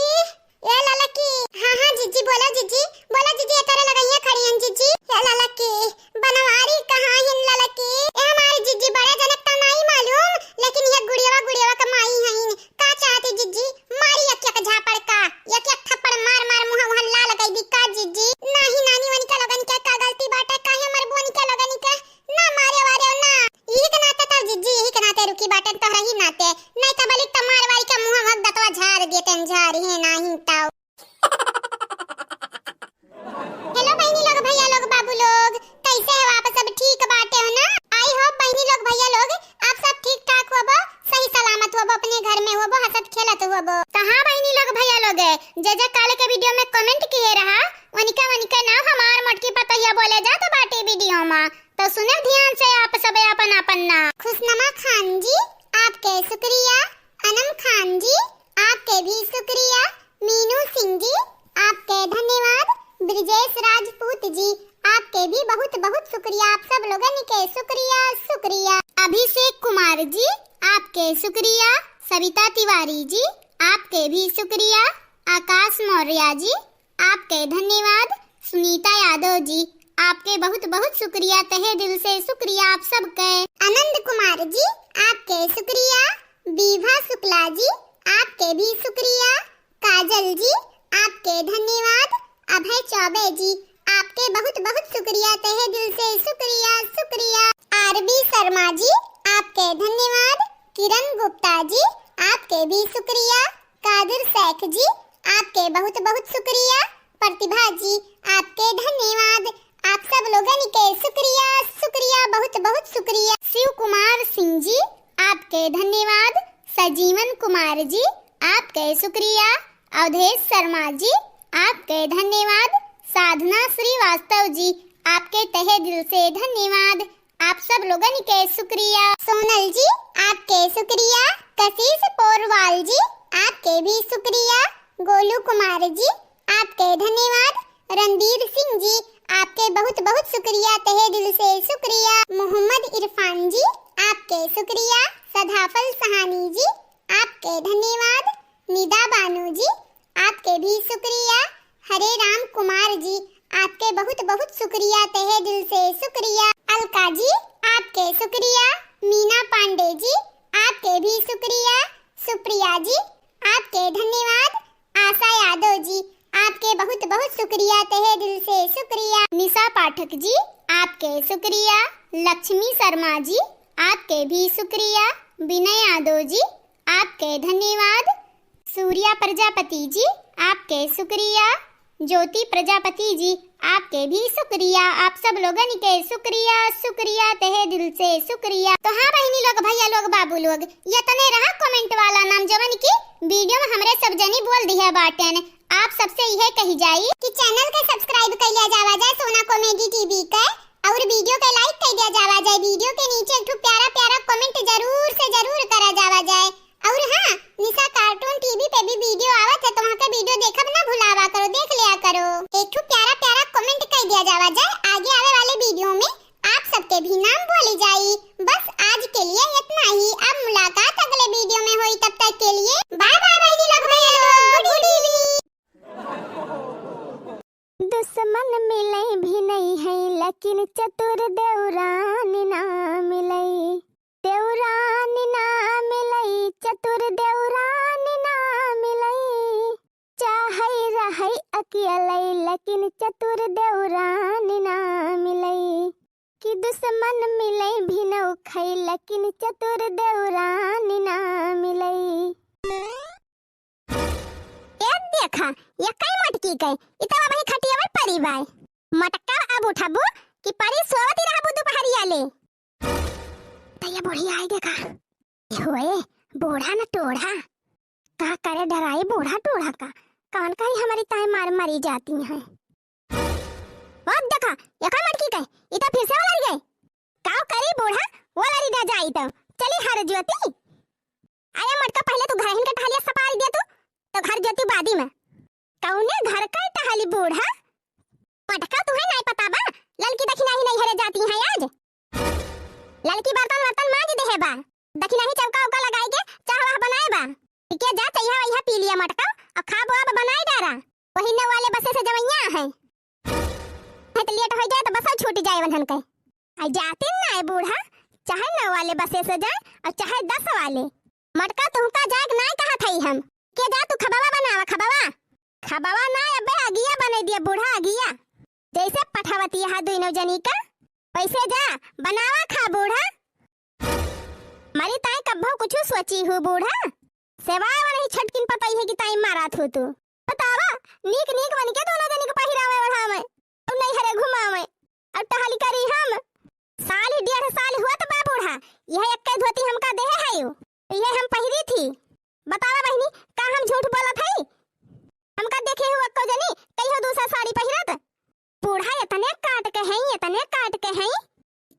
ए ललकी, हां हां जीजी बोला जीजी, बोला जीजी ये तेरे लगाइए खड़ी हैं जीजी। ए ललकी बनवारी कहां है ललकी, ए हमारी जीजी बड़े जनक तो नहीं मालूम, लेकिन ये गुड़ियावा का माई है का चाहती जीजी, मारी एक एक झापड़ का, एक एक थप्पड़ मार मार मुंह वहां लाल गई दी का जीजी। नहीं नानी वानी का लगन क्या का गलती बाटे, काहे मर बोनी का लगन का ना मारे वारे ना, ई के नाते तो जीजी ई के नाते रुकी बाटे तो रही नाते, नहीं तो बलिक तो मार वारी का मुंह भग दतवा झाड़ देते झाड़ी है नहीं ताऊ। हेलो बहनी लोग भैया लोग बाबू लोग, कैसे हो आप सब, ठीक बाटे हो ना? आई होप बहनी लोग भैया लोग आप सब ठीक ठाक होबो, सही सलामत होबो, अपने घर में होबो, हंसत खेलत होबो। तो हां बहनी लोग भैया लोग जे काले के वीडियो में कमेंट किए रहा वनिका नाम हमार मटकी पतहिया बोले जा तो बाटे वीडियो में, तो सुने ध्यान से आप सब अपन अपन ना। खुशनमा खान जी आपके शुक्रिया, अनम खान जी आपके भी शुक्रिया, मीनू सिंह जी आपके धन्यवाद, ब्रिजेश राजपूत जी आपके भी बहुत बहुत शुक्रिया, आप सब लोगों के शुक्रिया शुक्रिया। अभिषेक कुमार जी आपके शुक्रिया, सविता तिवारी जी आपके भी शुक्रिया, आकाश मौर्य जी आपके धन्यवाद, सुनीता यादव जी आपके बहुत बहुत शुक्रिया, तहे दिल से शुक्रिया आप सबके। आनंद कुमार जी आपके शुक्रिया, विभा शुक्ला जी आपके भी शुक्रिया, काजल जी आपके धन्यवाद, अभय चौबे जी आपके बहुत बहुत शुक्रिया, तहे दिल से शुक्रिया शुक्रिया। आरबी शर्मा जी आपके धन्यवाद, किरण गुप्ता जी आपके भी शुक्रिया, कादिर शेख जी आपके बहुत बहुत शुक्रिया, प्रतिभा जी आपके धन्यवाद, आप सब लोगों के शुक्रिया शुक्रिया बहुत बहुत शुक्रिया। शिव कुमार सिंह जी आपके धन्यवाद, सजीवन कुमार जी आपके शुक्रिया, अवधेश शर्मा जी आपके धन्यवाद, साधना श्रीवास्तव जी आपके तहे दिल से धन्यवाद, आप सब लोगों के शुक्रिया। सोनल जी आपके शुक्रिया, कशिश पोरवाल जी आपके भी शुक्रिया, गोलू कुमार जी आपके धन्यवाद, रणबीर सिंह जी आपके बहुत बहुत शुक्रिया, तहे दिल से शुक्रिया। मोहम्मद इरफान जी आपके शुक्रिया, सदाफल सहानी जी दिल से शुक्रिया। अलका जी आपके शुक्रिया। मीना पांडे जी आपके भी शुक्रिया। सुप्रिया जी आपके धन्यवाद। आशा यादव जी आपके बहुत बहुत शुक्रिया, तहे दिल से शुक्रिया। निशा पाठक जी आपके शुक्रिया। लक्ष्मी शर्मा जी आपके भी शुक्रिया। विनय यादव जी आपके धन्यवाद। सूर्या प्रजापति जी आपके शुक्रिया। ज्योति प्रजापति जी आपके भी शुक्रिया। आप सब लोगन के शुक्रिया शुक्रिया, तहे दिल से शुक्रिया। तो हाँ बहनी लोग, भैया लोग, बाबू लोग, ये तने रहा कमेंट वाला नाम जवन की वीडियो में हमरे सब जनी बोल दिया बाटन। आप सबसे यह कही जाई कि चैनल के सब्सक्राइब कर लिया जावा जाए सोना कॉमेडी टीवी का, और वीडियो के लाइक कर दिया जावा जाए। वीडियो के नीचे एक प्यारा प्यारा कमेंट जरूर से जरूर करा जावा जाए। और हाँ, निशा कार्टून टीवी पे भी वीडियो आवत है, तो वहाँ का वीडियो देखब ना भुलावा करो, देख लिया करो। एक प्यारा प्यारा कमेंट कर दिया जावा जाए। आगे आने वाले वीडियो में आप सबके भी नाम बोली जाई। बस आज के लिए इतना ही। अब मुलाकात अगले वीडियो में हुई, तब तक के लिए बाय बाय बहनी लोग, भैया लोग, गुड इवनिंग। दुश्मन मिले भी नहीं है, लेकिन चतुर देवरानी ना मिले। देवरानी ना मिले, चतुर देवरानी ना मिले। चाहे रहे अकेले, लेकिन चतुर देवरानी ना मिले। कि दुश्मन मिले भी न खई, लेकिन चतुर देवरानी ना मिले। देखा ये कई मटकी कई इतना वही खटिया में परी बाय मटका। अब उठाबू कि परी सोवती रहबू दोपहरिया ले। तो ये बुढ़िया आई देखा, होए बूढ़ा न टोढ़ा का करे डराई बूढ़ा टोढ़ा का कान का ही हमारी ताई मार मरी जाती है। अब देखा ये कई मटकी कई इतना फिर से वाला गए काव करी बूढ़ा वो लड़ी ना जाई। तो चली हर ज्योति आया मटका पहले तू घर हिन के टहलिया सपारी दे तो घर ज्योति बादी में कौने घर का टहली बूढ़ा मटका तुम्हें नहीं पता बा। ललकी दक्षिणा ही नहीं हरे जाती है आज। ललकी बर्तन वर्तन मांज दे है बा, दक्षिणा ही चौका उका लगाई के चाह वाह बनाए बा। ठीक है जा चाहिए वही पी लिया मटका और खा बो अब बनाई डारा। वही न वाले बसे से जवैया है तो लेट हो जाए तो बस छूट जाए वंधन के। आई जाते ना है बूढ़ा, चाहे न वाले बसे से जाए और चाहे 10 वाले। मटका तुमका जाग नहीं कहा थई हम के जा तू खबावा बनावा। खबावा खबावा ना अबे अगिया बने दिया बूढ़ा अगिया। जैसे पठावती है दोनों जनी का वैसे जा बनावा खा बूढ़ा। मरी ताई कब्बो कुछ सोची हूँ बूढ़ा, सेवाए नहीं छटकिन पता है कि ताई मारा थू तू। बतावा नीक नीक बन के दोनों जनी को पहिरावे ओढ़ावे और नहीं हरे घुमावे और टहली करी हम। साल ही 1.5 साल हुआ तो बा बूढ़ा यह एक धोती हमका देहे है यू ये हम पहिरी थी। बतावा बहनी का हम झूठ बोला था? हमका देखे हुआ को जनी कहियो दूसरा साड़ी पहिरत। बूढ़ा इतने काट के हैं, इतने काट के हैं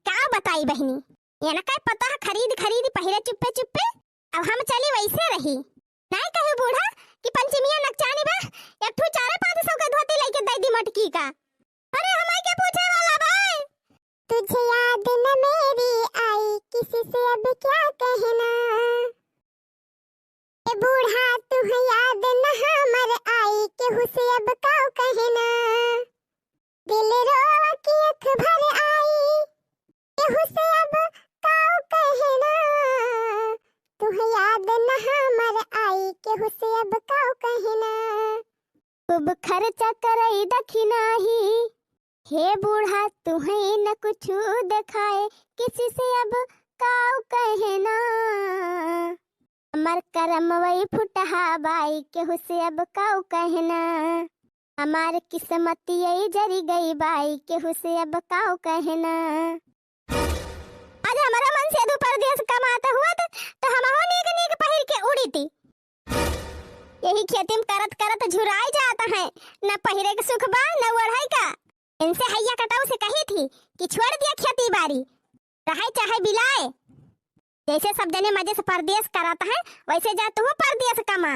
क्या बताई बहनी। ये ना काय पता है खरीद खरीद पहिरे चुप्पे चुप्पे। अब हम चली वैसे रही नहीं कहे बूढ़ा कि पंचमिया नकचानी बा एक ठू 400-500 का धोती लेके दे दी मटकी का। अरे हमें क्या पूछे वाला भाई? तुझे याद न मेरी आई किसी से अब क्या कहना। ए बूढ़ा तुहे याद न हमर आई केहू से अब काऊ कहना। दिल रोवा की अख भर आई केहू से अब काऊ कहना। तुहे याद न हमर आई केहू से अब काऊ कहना। खूब खर्चा करई दखिना ही हे बूढ़ा तुहे न कुछ दिखाए किसी से अब काऊ कहना। अमर करम वही फुटहा बाई केहू से अब काऊ कहना। हमार किस्मत यही जरी गई बाई केहू से अब काऊ कहना। आज हमारा मन से दो परदेश कमाता हुआ तो हम हो नीक नीक पहिर के उड़ी थी। यही खेती में करत करत झुराई जाता है, न पहिरे के सुख बा न ओढ़ाई का। इनसे हैया कटाऊ से कही थी कि छोड़ दिया खेती बाड़ी रहे चाहे बिलाए। जैसे सब जने मजे से परदेश कराता है वैसे जा तू परदेश कमा।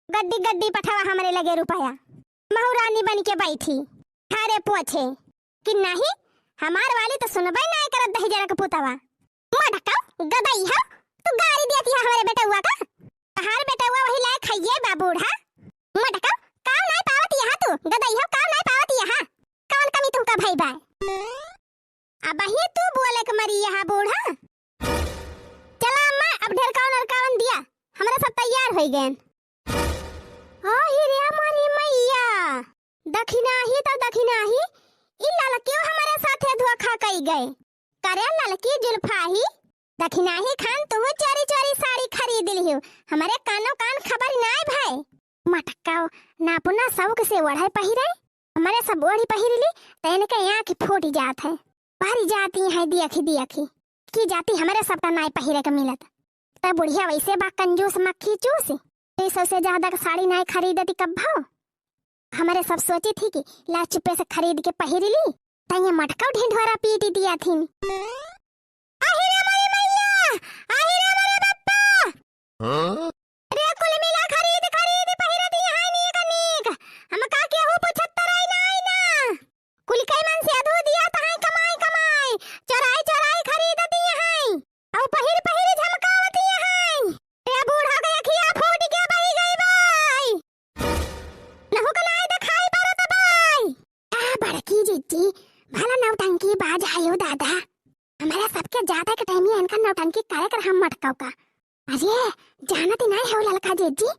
गड्डी गड्डी पठावा हमारे लगे रुपया। महारानी बन के बैठी थारे पूछे कि नहीं हमार वाली तो सुनबे नहीं करत दही जरा के पुतवा। मटका गदई है तू गाड़ी देती है हमारे बेटा का। तहार बेटा वही लायक खइए बा बूढ़ा। मटका काम नहीं पावत यहाँ तू गदई है काम नहीं पावत यहाँ कौन कमी तुमका भाई बा। हा बूढ़ा। चला अम्मा अब ढेर कावन दिया हमारा सब तैयार हो गए। ही रे हमारी मैया दखिना ही तो दखिना ही इ लड़कियों हमारे साथे धोखा कई गए। करे लड़की जुल्फा ही दखिना ही खान तू चोरी चोरी साड़ी खरीद ली हो हमारे कानों कान खबर नाय भाई। मटकाओ ना पुना सबक से ओढ़े पहिरे हमारे सब ओढ़ी पहिरली तैन के यहाँ की फूट जात है बाहरी जाती है देखी की जाती हमारे सब का नाय पहिरे का मिलत। तब बुढ़िया वैसे बा कंजूस मक्खी चूस 200 से ज्यादा साड़ी नाय खरीदती कब भाव। हमारे सब सोची थी कि ला चुपे से खरीद के पहिर ली तैया मटका ढिंढोरा पीट दिया थी। आहिरे मारी मैया आहिरे मारे बप्पा रे कुल मिला खरीद पहिर दी है नीक हम का के हो 75 नाय ना कुल के मन से अधू दिया त है कमाई चोराई खरीद दी है औ पहिर झमकावती है। ए बूढ़ा गया खिया फूट के बही गई बाई नहु कनाई दिखाई परत बाई। बड़की जीजी भला नौटंकी बाज आयो दादा हमारा सबके ज्यादा के टाइम इनका नौटंकी करे कर हम मटकाओ का। अरे जानती नहीं है ललका जीजी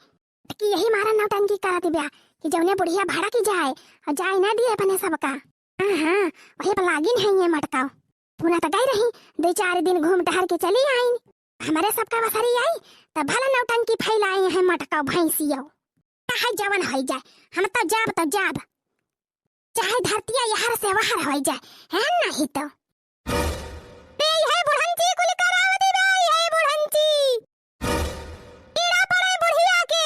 कि यही मारा नौटंकी कराती ब्या कि जौने बुढ़िया भाड़ा की जाए और जाए ना दिए अपने सबका। हां वही पर लागिन है ये मटकाओ पूरा तो गई रही 2-4 दिन घूम टहल के चली आई हमारे सबका वसरी आई तब भला नौटंकी फैलाई है मटकाओ भैंसियो चाहे जवन हो जाए हम तो जाब चाहे धरतिया यहां से वहां हो जाए है नहीं तो ए है बुढ़ंची कुल करावती बे है बुढ़ंची कीड़ा पड़े बुढ़िया के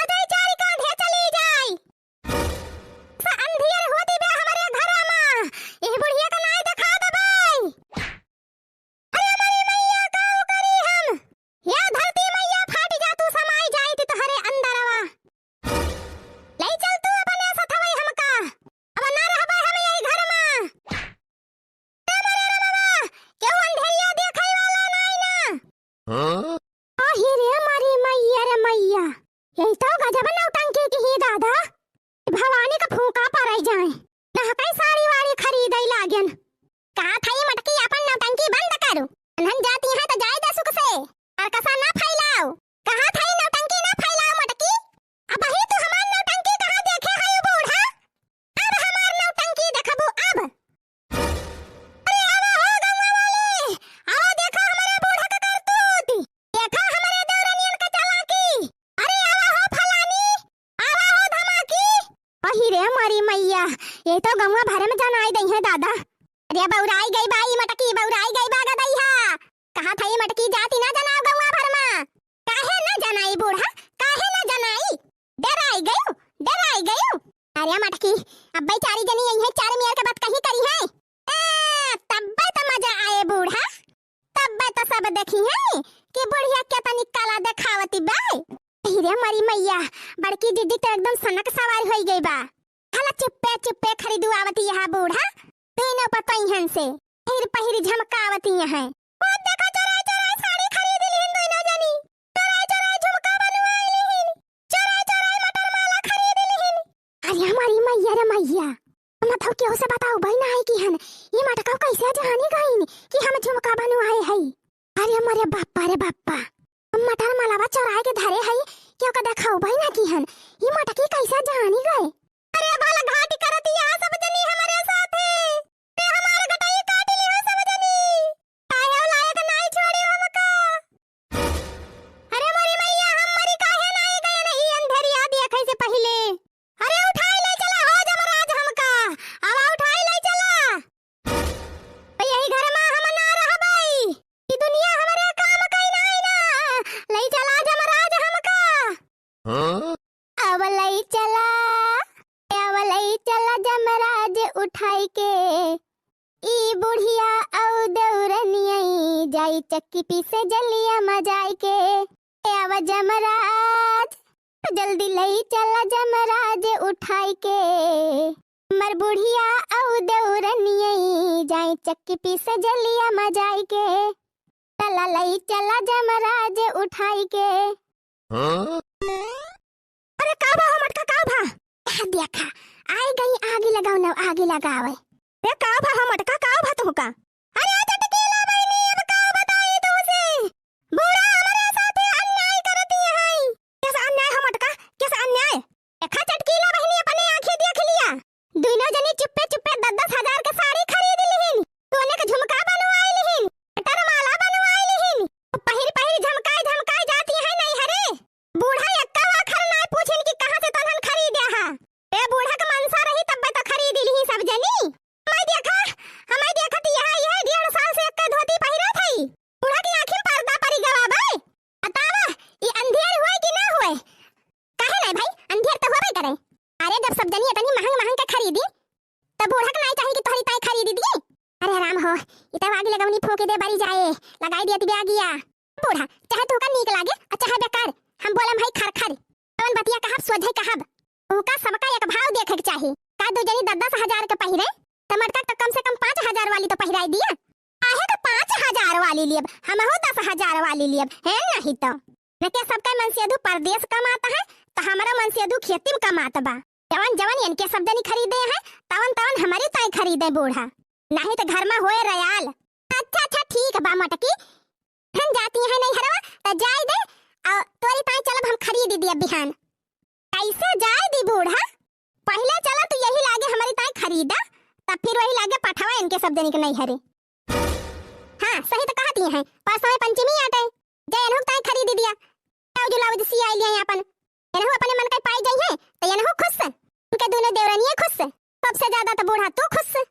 अजय चारी कांधे चली जाए सा अंधियर होती बे हमारे घर में ए बुढ़िया का नाय दिखा दे भाई। अरे हमारी मैया का करी हम या धरती मैया फाट जा तू समाई जाई ती तोहरे अंदरवा ले चल तू अपने सथवई हमका अब ना रहबे हम यही घर में। ए मरे बाबा केहू अंधेरिया देखै वाला नाय ना। आही रे हमारी मैया रे मैया यही तो गजब नौटंकी की ही दादा भवानी का फूका पड़ै जाए ना कई साड़ी वाड़ी खरीदै लागन कहा थाई मटकी अपन नौटंकी बंद करू अनहन जाती है तो जाए दे सुख से और कसा ना फैलाओ कहा थाई नौटंकी ना फैलाओ मटकी अब ही तू हमार नौटंकी कहां देखे है बूढ़ा अब हमार नौटंकी देखबू अब। अरे अब हो गंगा वाले आओ देखा हमारे बूढ़ा का करतूत देखा हमारे देवरानियन का चालाकी। अरे आवा हो फलानी आवा हो धमाकी। अही रे हमारी मैया ये तो गंगा भर में जान आई दई है दादा। अरे बौराई गई बाई मटकी बौराई गई बागा दैहा कहा था ये मटकी जाती ना जनाओ गंगा भर में काहे ना जनाई बूढ़ा काहे ना जनाई डराई गयो। अरे मटकी अब बेचारी जनी यही है 4 मियर के बात कही करी है तब तो मजा आए बूढ़ा तब तो सब देखी है कि बुढ़िया के तनी काला देखावती बाई। हीरे मरी मैया बड़की दीदी तो एकदम सनक सवार हो गई बा हला चुप्पे खरीदू आवती है बूढ़ा तीनों पर पहिन से पहिर झमकावती है वो देखा चोराई साड़ी खरीद ली दोनों जनी चोराई झुमका बनवाई ली चोराई मटर माला खरीद ली। अरे हमारी मैया रे मैया मतलब क्यों से बताओ भाई ना है कि हन ये मटका कैसे जानी गई कि हम झुमका बनवाए है। अरे हमारे बाप्पा रे बाप्पा मटर मालावा चोराई के धरे है क्यों का देखाओ भाई ना कि हन ये मटकी कैसे जानी गए। अरे बाला घाटी करती है सब जनी हमारे साथ है हमारा गटाई काट ली हो सब जनी आयो लायक नहीं छोड़ी हमका। अरे मोरी मैया हम मरी काहे नहीं गए नहीं अंधेरिया देखे से पहले। अरे उठाई ले चला हो जमराज हमका अब उठाई ले चला यही घर में हम ना रहबै ई दुनिया हमरे काम कई नहीं ना ले चला जमराज हमका अब ले चला जमराज उठाई के ई बुढ़िया औ दौरनिया जाई चक्की पीसे जलिया मजाई के अब जमराज जल्दी ले चला जमराज उठाई के मर बुढ़िया औ दौरनिया जाई चक्की पीसे जलिया मजाई के चला ले चला जमराज उठाई के। अरे का बा मटका का भा देखा आई गई आगे लगाओ ना आगे लगावे रे का भा मटका का भा तुमका। अरे चटकी ला बइनी की दे बारी जाए लगाई दिया तिबे आ गया बूढ़ा चाहे तो का नीक लागे और चाहे बेकार हम बोलम भाई खरखर कौन बतिया कहब सोझे कहब उनका सबका एक भाव देखे के चाहिए का दो जनी 10,000 के पहिरे टमाटर तो कम से कम 5,000 वाली तो पहिराई दिया आहे तो 5,000 वाली लियब हम हो 10,000 वाली लियब है नहीं तो बेटे सबका मनसेदू परदेश कमाता है तो हमारा मनसेदू खेती में कमाता बा जवन जवन इनके शब्द नहीं खरीदे हैं तवन तवन हमारी ताई खरीदे बूढ़ा नहीं तो घर में होए रयाल अच्छा ठीक है बा मटकी हम जाती है नहीं हरवा तो जाई दे और तोरी ताई चलब हम खरीद दिया बिहान कैसे जाए दी बूढ़ा पहले चला तो यही लागे हमारी ताई खरीदा तब फिर वही लागे पठावा इनके शब्द नहीं नहीं हरे हाँ सही तो कहती हैं परसों पंचमी आते जय अनहु ताई खरीद दिया जो लावज सी आई लिया अपन अनहु अपने मन का पाई जाई है तो अनहु खुश है उनके दोनों देवरानियां खुश है सबसे ज्यादा तो बूढ़ा तू खुश है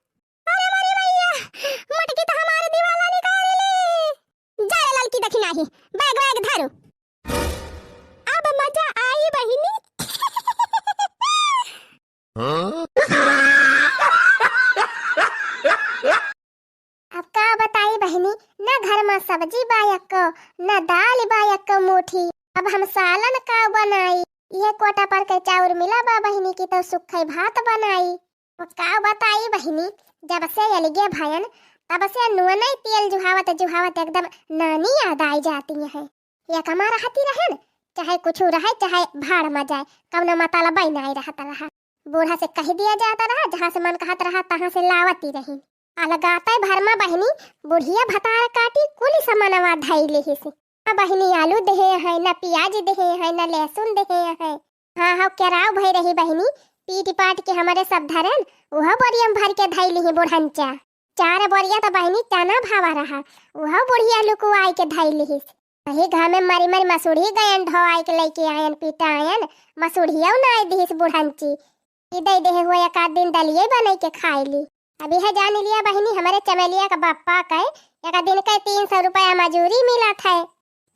अरे मारी भैया मटकी तो हमारे दीवाला निकाल ले जा ललकी देखी नहीं बैग बैग धरो अब मजा आई बहिनी अब का बताई बहनी न घर में सब्जी बायक न दाल बायक मुठी अब हम सालन का बनाई ये कोटा पर के चाउर मिला बा बहनी की तो सुखई भात बनाई तो का बताई बहनी जब से अलगे भयन तब से नुन तेल जुहावत एकदम नानी याद आई जाती है ये कमा रहती रहन चाहे कुछ रहे चाहे भाड़ में जाए कौन मतलब नहीं रहता रहा बूढ़ा से कह दिया जाता रहा जहाँ से मन कहत रहा तहाँ से लावती रही अलगाता भर में बहनी बुढ़िया भतार काटी कुल समानवा धाई ले से बहनी आलू देहे है न प्याज देहे है न लहसुन देहे है हाँ केराव भई रही बहनी पीट पाट के हमारे सब धरन वह बोरिया भर के धाई ली बुढ़ंचा 4 बोरिया तो बहनी चना भावा रहा वह बुढ़िया लुकु आई के धाई ली वही घर में मरी मरी मसूड़ी गयन ढोआई के लेके आयन पिटायन मसूड़िया नाई दिस बुढ़ंची दे देहे हुए एक आध दिन दलिए बना के खाई ली अभी है जान लिया बहनी हमारे चमेलिया का बापा का एक दिन का 300 रुपया मजूरी मिला था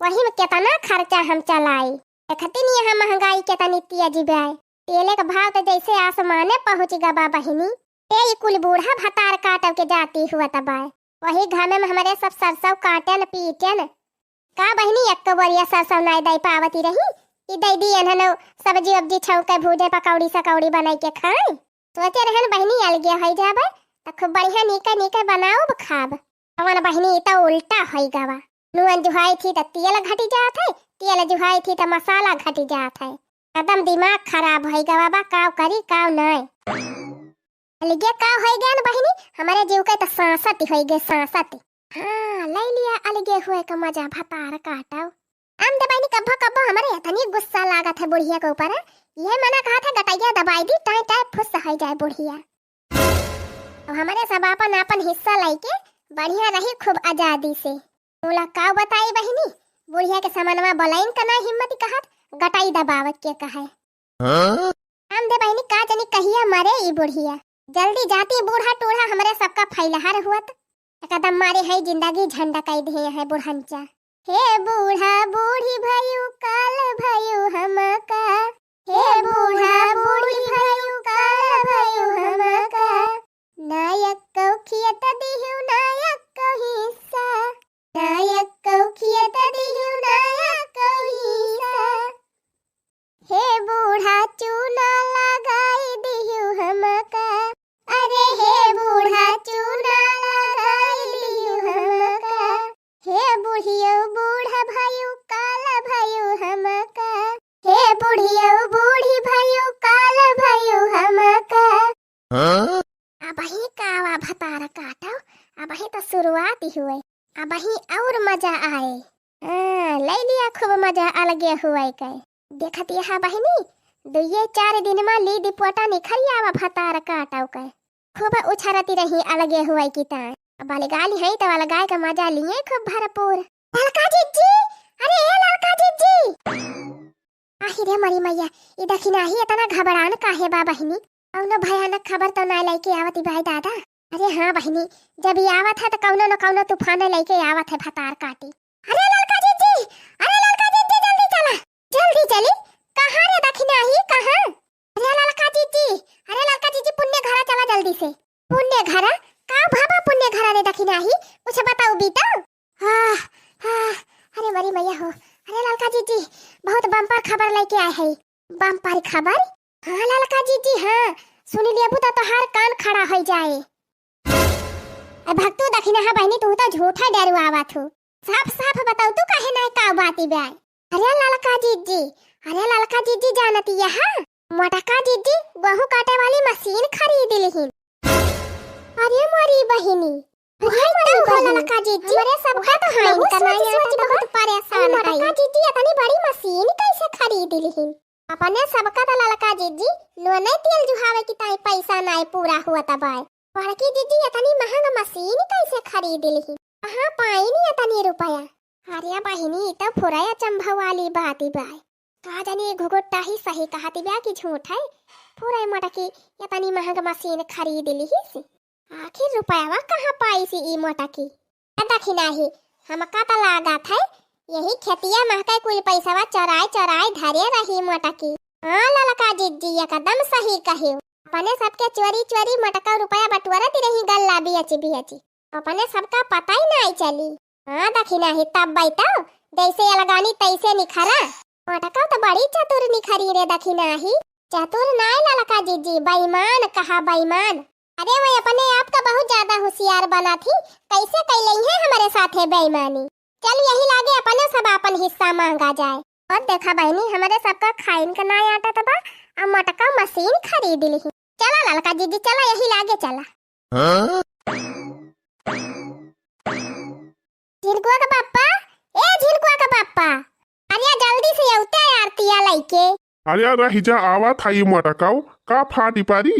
वही में कितना खर्चा हम चलाई देखती नहीं यहाँ महंगाई कितनी तेजी बाय तेले का भाव तो जैसे आसमाने पहुँच गया बहनी ये कुल बूढ़ा भतार काटव के जाती हुआ तबाय वही घर में हमारे सब सरसों काटन पीटन का बहनी एक बोरिया सरसों नहीं दे पावती रही दे दी अनहनो सब्जी वब्जी छौके भूजे पकौड़ी सकौड़ी बनाई के खाए सोचे रहन बहनी अलगे हो जाबे त खूब बढ़िया नीके बनाओ खाब हमारा बहनी तो उल्टा हो गवा नुन जुहाई थी तो तेल घटी जात है तेल जुहाई थी तो मसाला घटी जात है एकदम दिमाग खराब हो गवा बा काव करी काव नहीं अलगे काव हो गया न बहनी हमारे जीव के तो सांसत हो गए सांसत हाँ ले लिया अलगे हुए का मजा भतार काटाओ हम दे बहनी कब्बो हमारे इतनी गुस्सा लागत है बुढ़िया के ऊपर ये मना कहा था गटैया दबाई दी टाइ टाइ फुस हो जाए बुढ़िया अब हमारे सब अपन हिस्सा लेके बढ़िया रही खूब आजादी से बोला का बताई बहनी बुढ़िया के सामानवा बोलाइन का ना हिम्मत कहत गटाई दबावत के कहे हम दे बहनी का जनी कहिया मरे ई बुढ़िया जल्दी जाती बूढ़ा टूढ़ा हमारे सबका फैलहार हुआ एकदम मारे है जिंदगी झंडा कई दे है बुढ़ंचा हे बूढ़ा बूढ़ी भयो काल भयो हमका हे बूढ़ा बूढ़ी भयो काल भयो हमका नायक को खियत दिहु नायक को हिस्सा नायक को खियत दिहु नायक को हिस्सा हे बूढ़ा चूना लगाई दिहु हमका अरे हे बूढ़ा चूना लगाई दिहु हमका हे बुढ़ियो बूढ़ा भयो काला भयो हमका हे बुढ़ियो बूढ़ी भयो काला भयो हमका अब ही कावा भतार काटो अब ही तो शुरुआत ही हुए अब ही और मजा आए ले लिया खूब मजा अलगे हुए के देखती है बहनी 2-4 दिन में ली दिपोटा निखरिया भतार काटो के खूब उछरती रही अलगे हुए की ता बलगाली है तो अलगाय का मजा लिए खूब भरपूर ललका जीजी अरे ए ललका जीजी आही रे मरी मैया ई दखिना ही इतना घबरान काहे बा बहिनी कौनो भयानक खबर तो ना लेके आवती भाई दादा अरे हाँ बहिनी जब ये आवत है तो कौनो न कौनो तूफान लेके आवत है भतार काटी अरे ललका जीजी जल्दी चला जल्दी चली कहाँ रे दखिना ही कहाँ अरे ललका जीजी पुण्य घरा चला जल्दी से पुण्य घरा का भाबा पुण्य घरा रे दखिना ही कुछ बताओ बीता लेके आए है बम पारी खबर। हाँ ललका जीजी हाँ सुनी लेबू तो तोहार कान खड़ा हो जाए। भक्तू दखिना हा बहनी तू तो झूठा डरुआवा थू। साफ साफ बताओ तू काहे ना का बाती बे। अरे ललका जीजी जानती है हाँ मोटका जीजी गेहूं काटे वाली मशीन खरीद ली। अरे मोरी बहिनी ललका जीजी हमारे सबका तो हाइन करना बहुत परेशान है। मोटका जीजी इतनी बड़ी मशीन कैसे खरीद ली? अपने सबका तो ललका जीजी लोने तेल जुहावे की ताई पैसा नाय पूरा हुआ तबाय। बड़की जीजी इतनी महंगा मशीन कैसे खरीद ली? कहां पाई नहीं इतनी रुपया? अरे बहिनी तो फुराया चंभा वाली बात ही बाय। का जाने घुघुट्टा ही सही कहती बा कि झूठ है। फुराय मोटकी इतनी महंगा मशीन खरीद ली ही आखिर रुपया कहां पाई सी ई मोटकी? दखिना ही हमका तो लागा था यही खेतिया महका कुल पैसावा चराय चराय धरे रही मोटकी। हाँ ललका जीजी एकदम सही कहियो। अपने सबके चोरी चोरी मोटका रुपया बटुरत रही गल्ला बियची अपने सबका पता ही नहीं चली। हाँ दखिना ही तब बैठो जैसे लगानी तैसे निखरा। मोटका तो बड़ी चतुर निखरी रे दखिना ही। चतुर नाय ललका जीजी बेईमान कहा बेईमान। अरे वो अपने आप का बहुत ज्यादा होशियार बना थी कैसे कैलई है हमारे साथ है बेईमानी। चल यही लागे अपने सब अपन हिस्सा मांगा जाए। और देखा बहनी हमारे सबका खाइन का ना आटा तबा अब मोटका मशीन खरीद ली। चला ललका जीजी चला यही लागे चला। झिनकुआ का पापा झिनकुआ का पापा अरे जल्दी से औते आरतिया लइके। अरे रहिजा आवा थाई मोटकाऊ का फाटी पारी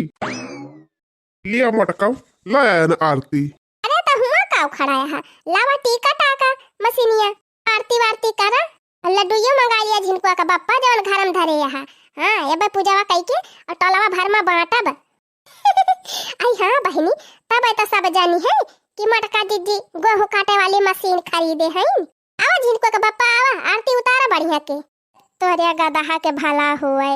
लिया मोटकाऊ लाया न आरती। अरे तो हुआ काऊ खड़ा है लावा टीका टाका मशीनिया आरती वारती करा। लड्डूयो मंगा लिया झिनकुआ का बाप्पा जवन घरम धरे यहाँ। हाँ एबे पूजावा कइके और टोलवा भर में बांटब। आई हाँ बहनी तब तो सब जानी है कि मोटका जीजी गेहूं काटे वाली मशीन खरीदे हैं। आवा झिनकुआ का बाप्पा आवा आरती उतारा बढ़िया के। तोरे गदहा के भला हुए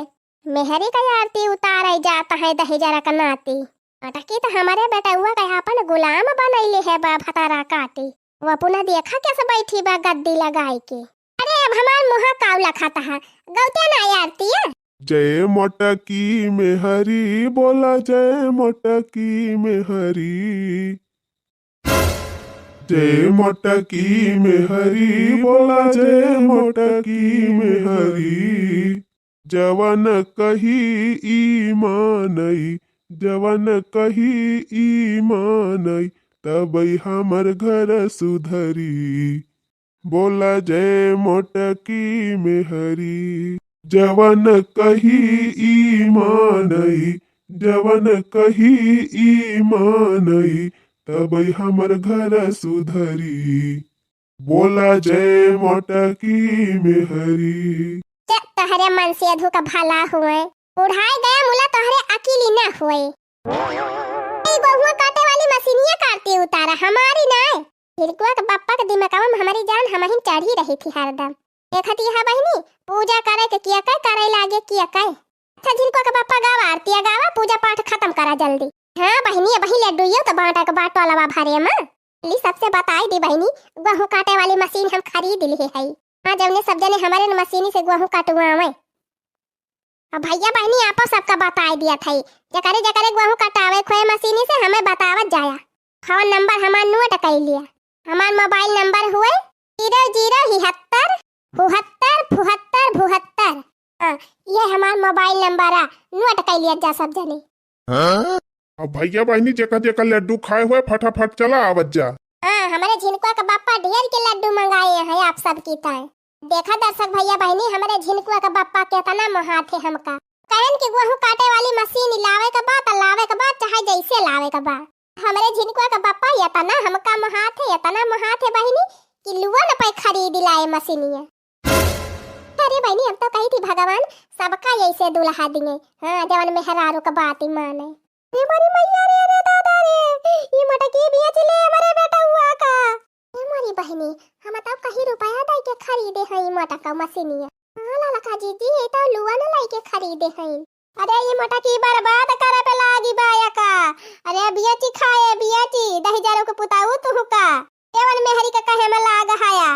मेहरी का आरती उतारे जाता है दहेजरा का नाती। मोटकी तो हमारे बेटा हुआ का अपन गुलाम बनैले है बा भतारा काटी। वो पुनः देखा कैसे बैठी बा गद्दी लगाई के। अरे अब हमार मुहा कावला खाता है गौते ना आरती है। जय मोटकी मेहरी बोला जय मोटकी मेहरी। जय मोटकी मेहरी बोला जय मोटकी मेहरी। जवन कही ईमानई जवन कही ईमानई तबई हमर घर सुधरी। बोला जय मोटकी मेहरी। जवन कही ईमानई जवन कही ईमानई तबई हमर घर सुधरी। बोला जय मोटकी मेहरी। तहरे मन से अधू का भला हुए उड़ाए गया मुला तोहरे अकेली ना हुए। गेहूं काटे वाली मशीनिया काटती उतारा हमारी ना। झिनकुआ के पापा के दिमागवा में हमारी जान हम ही चढ़ी रही थी हरदम। देखती है बहनी पूजा करे के किया करे लागे किया काय। अच्छा झिनकुआ के पापा गावा आरती गावा पूजा पाठ खत्म करा जल्दी। हाँ बहनी वही लड्डूयो तो बांटा के बाट वाला भरे में ली सबसे बताई दी बहनी गेहूं काटे वाली मशीन हम खरीद ली है। हाँ जब सब जने हमारे मशीनी से गेहूं काटवावे। अब भैया बहनी आपो सबका बताई दिया था जकरे जकरे गेहूं कटावे खोए मशीनी से हमें बतावत जाया। फोन नंबर हमार नोट कर लिया। हमार मोबाइल नंबर हुए 0073 ये हमार मोबाइल नंबर है नोट कर लिया जा सब जने। अब भैया बहनी जेकर जेकर लड्डू खाए हुए फटाफट चला आवत जा। हमारे झिनकुआ का बाप्पा ढेर के लड्डू मंगाए हैं आप सब की ताए। देखा दर्शक भैया बहनी हमारे झिनकुआ का बाप्पा कितना महात है हमका। कहन कि गेहूं काटे वाली मशीन लावे के बाद लावे के बाद चाहे जैसे लावे के बाद हमारे झिनकुआ का बाप्पा इतना हमका महात है बहनी कि लुआ न पे खरीद लाए मशीनिया। अरे बहनी हम तो कही थी भगवान सबका ऐसे दुल्हा दिए। हाँ जवन मेहरारू का बात ही माने। हमारी मैया रे दादा रे ये मटकी बेच ले हमारे बेटा हुआ का। हमारी बहनी हम तो कहीं रुपया दे के खरीदे हैं मटका मशीनिया। हां ललका जीजी ये तो लुआ न लाई के खरीदे हैं। अरे ये मटकी बर्बाद करे पे लागी बाया का। अरे बियाची खाए बियाची 10,000 के पुताऊ तू का केवल मेहरी का कहे में लाग हाया।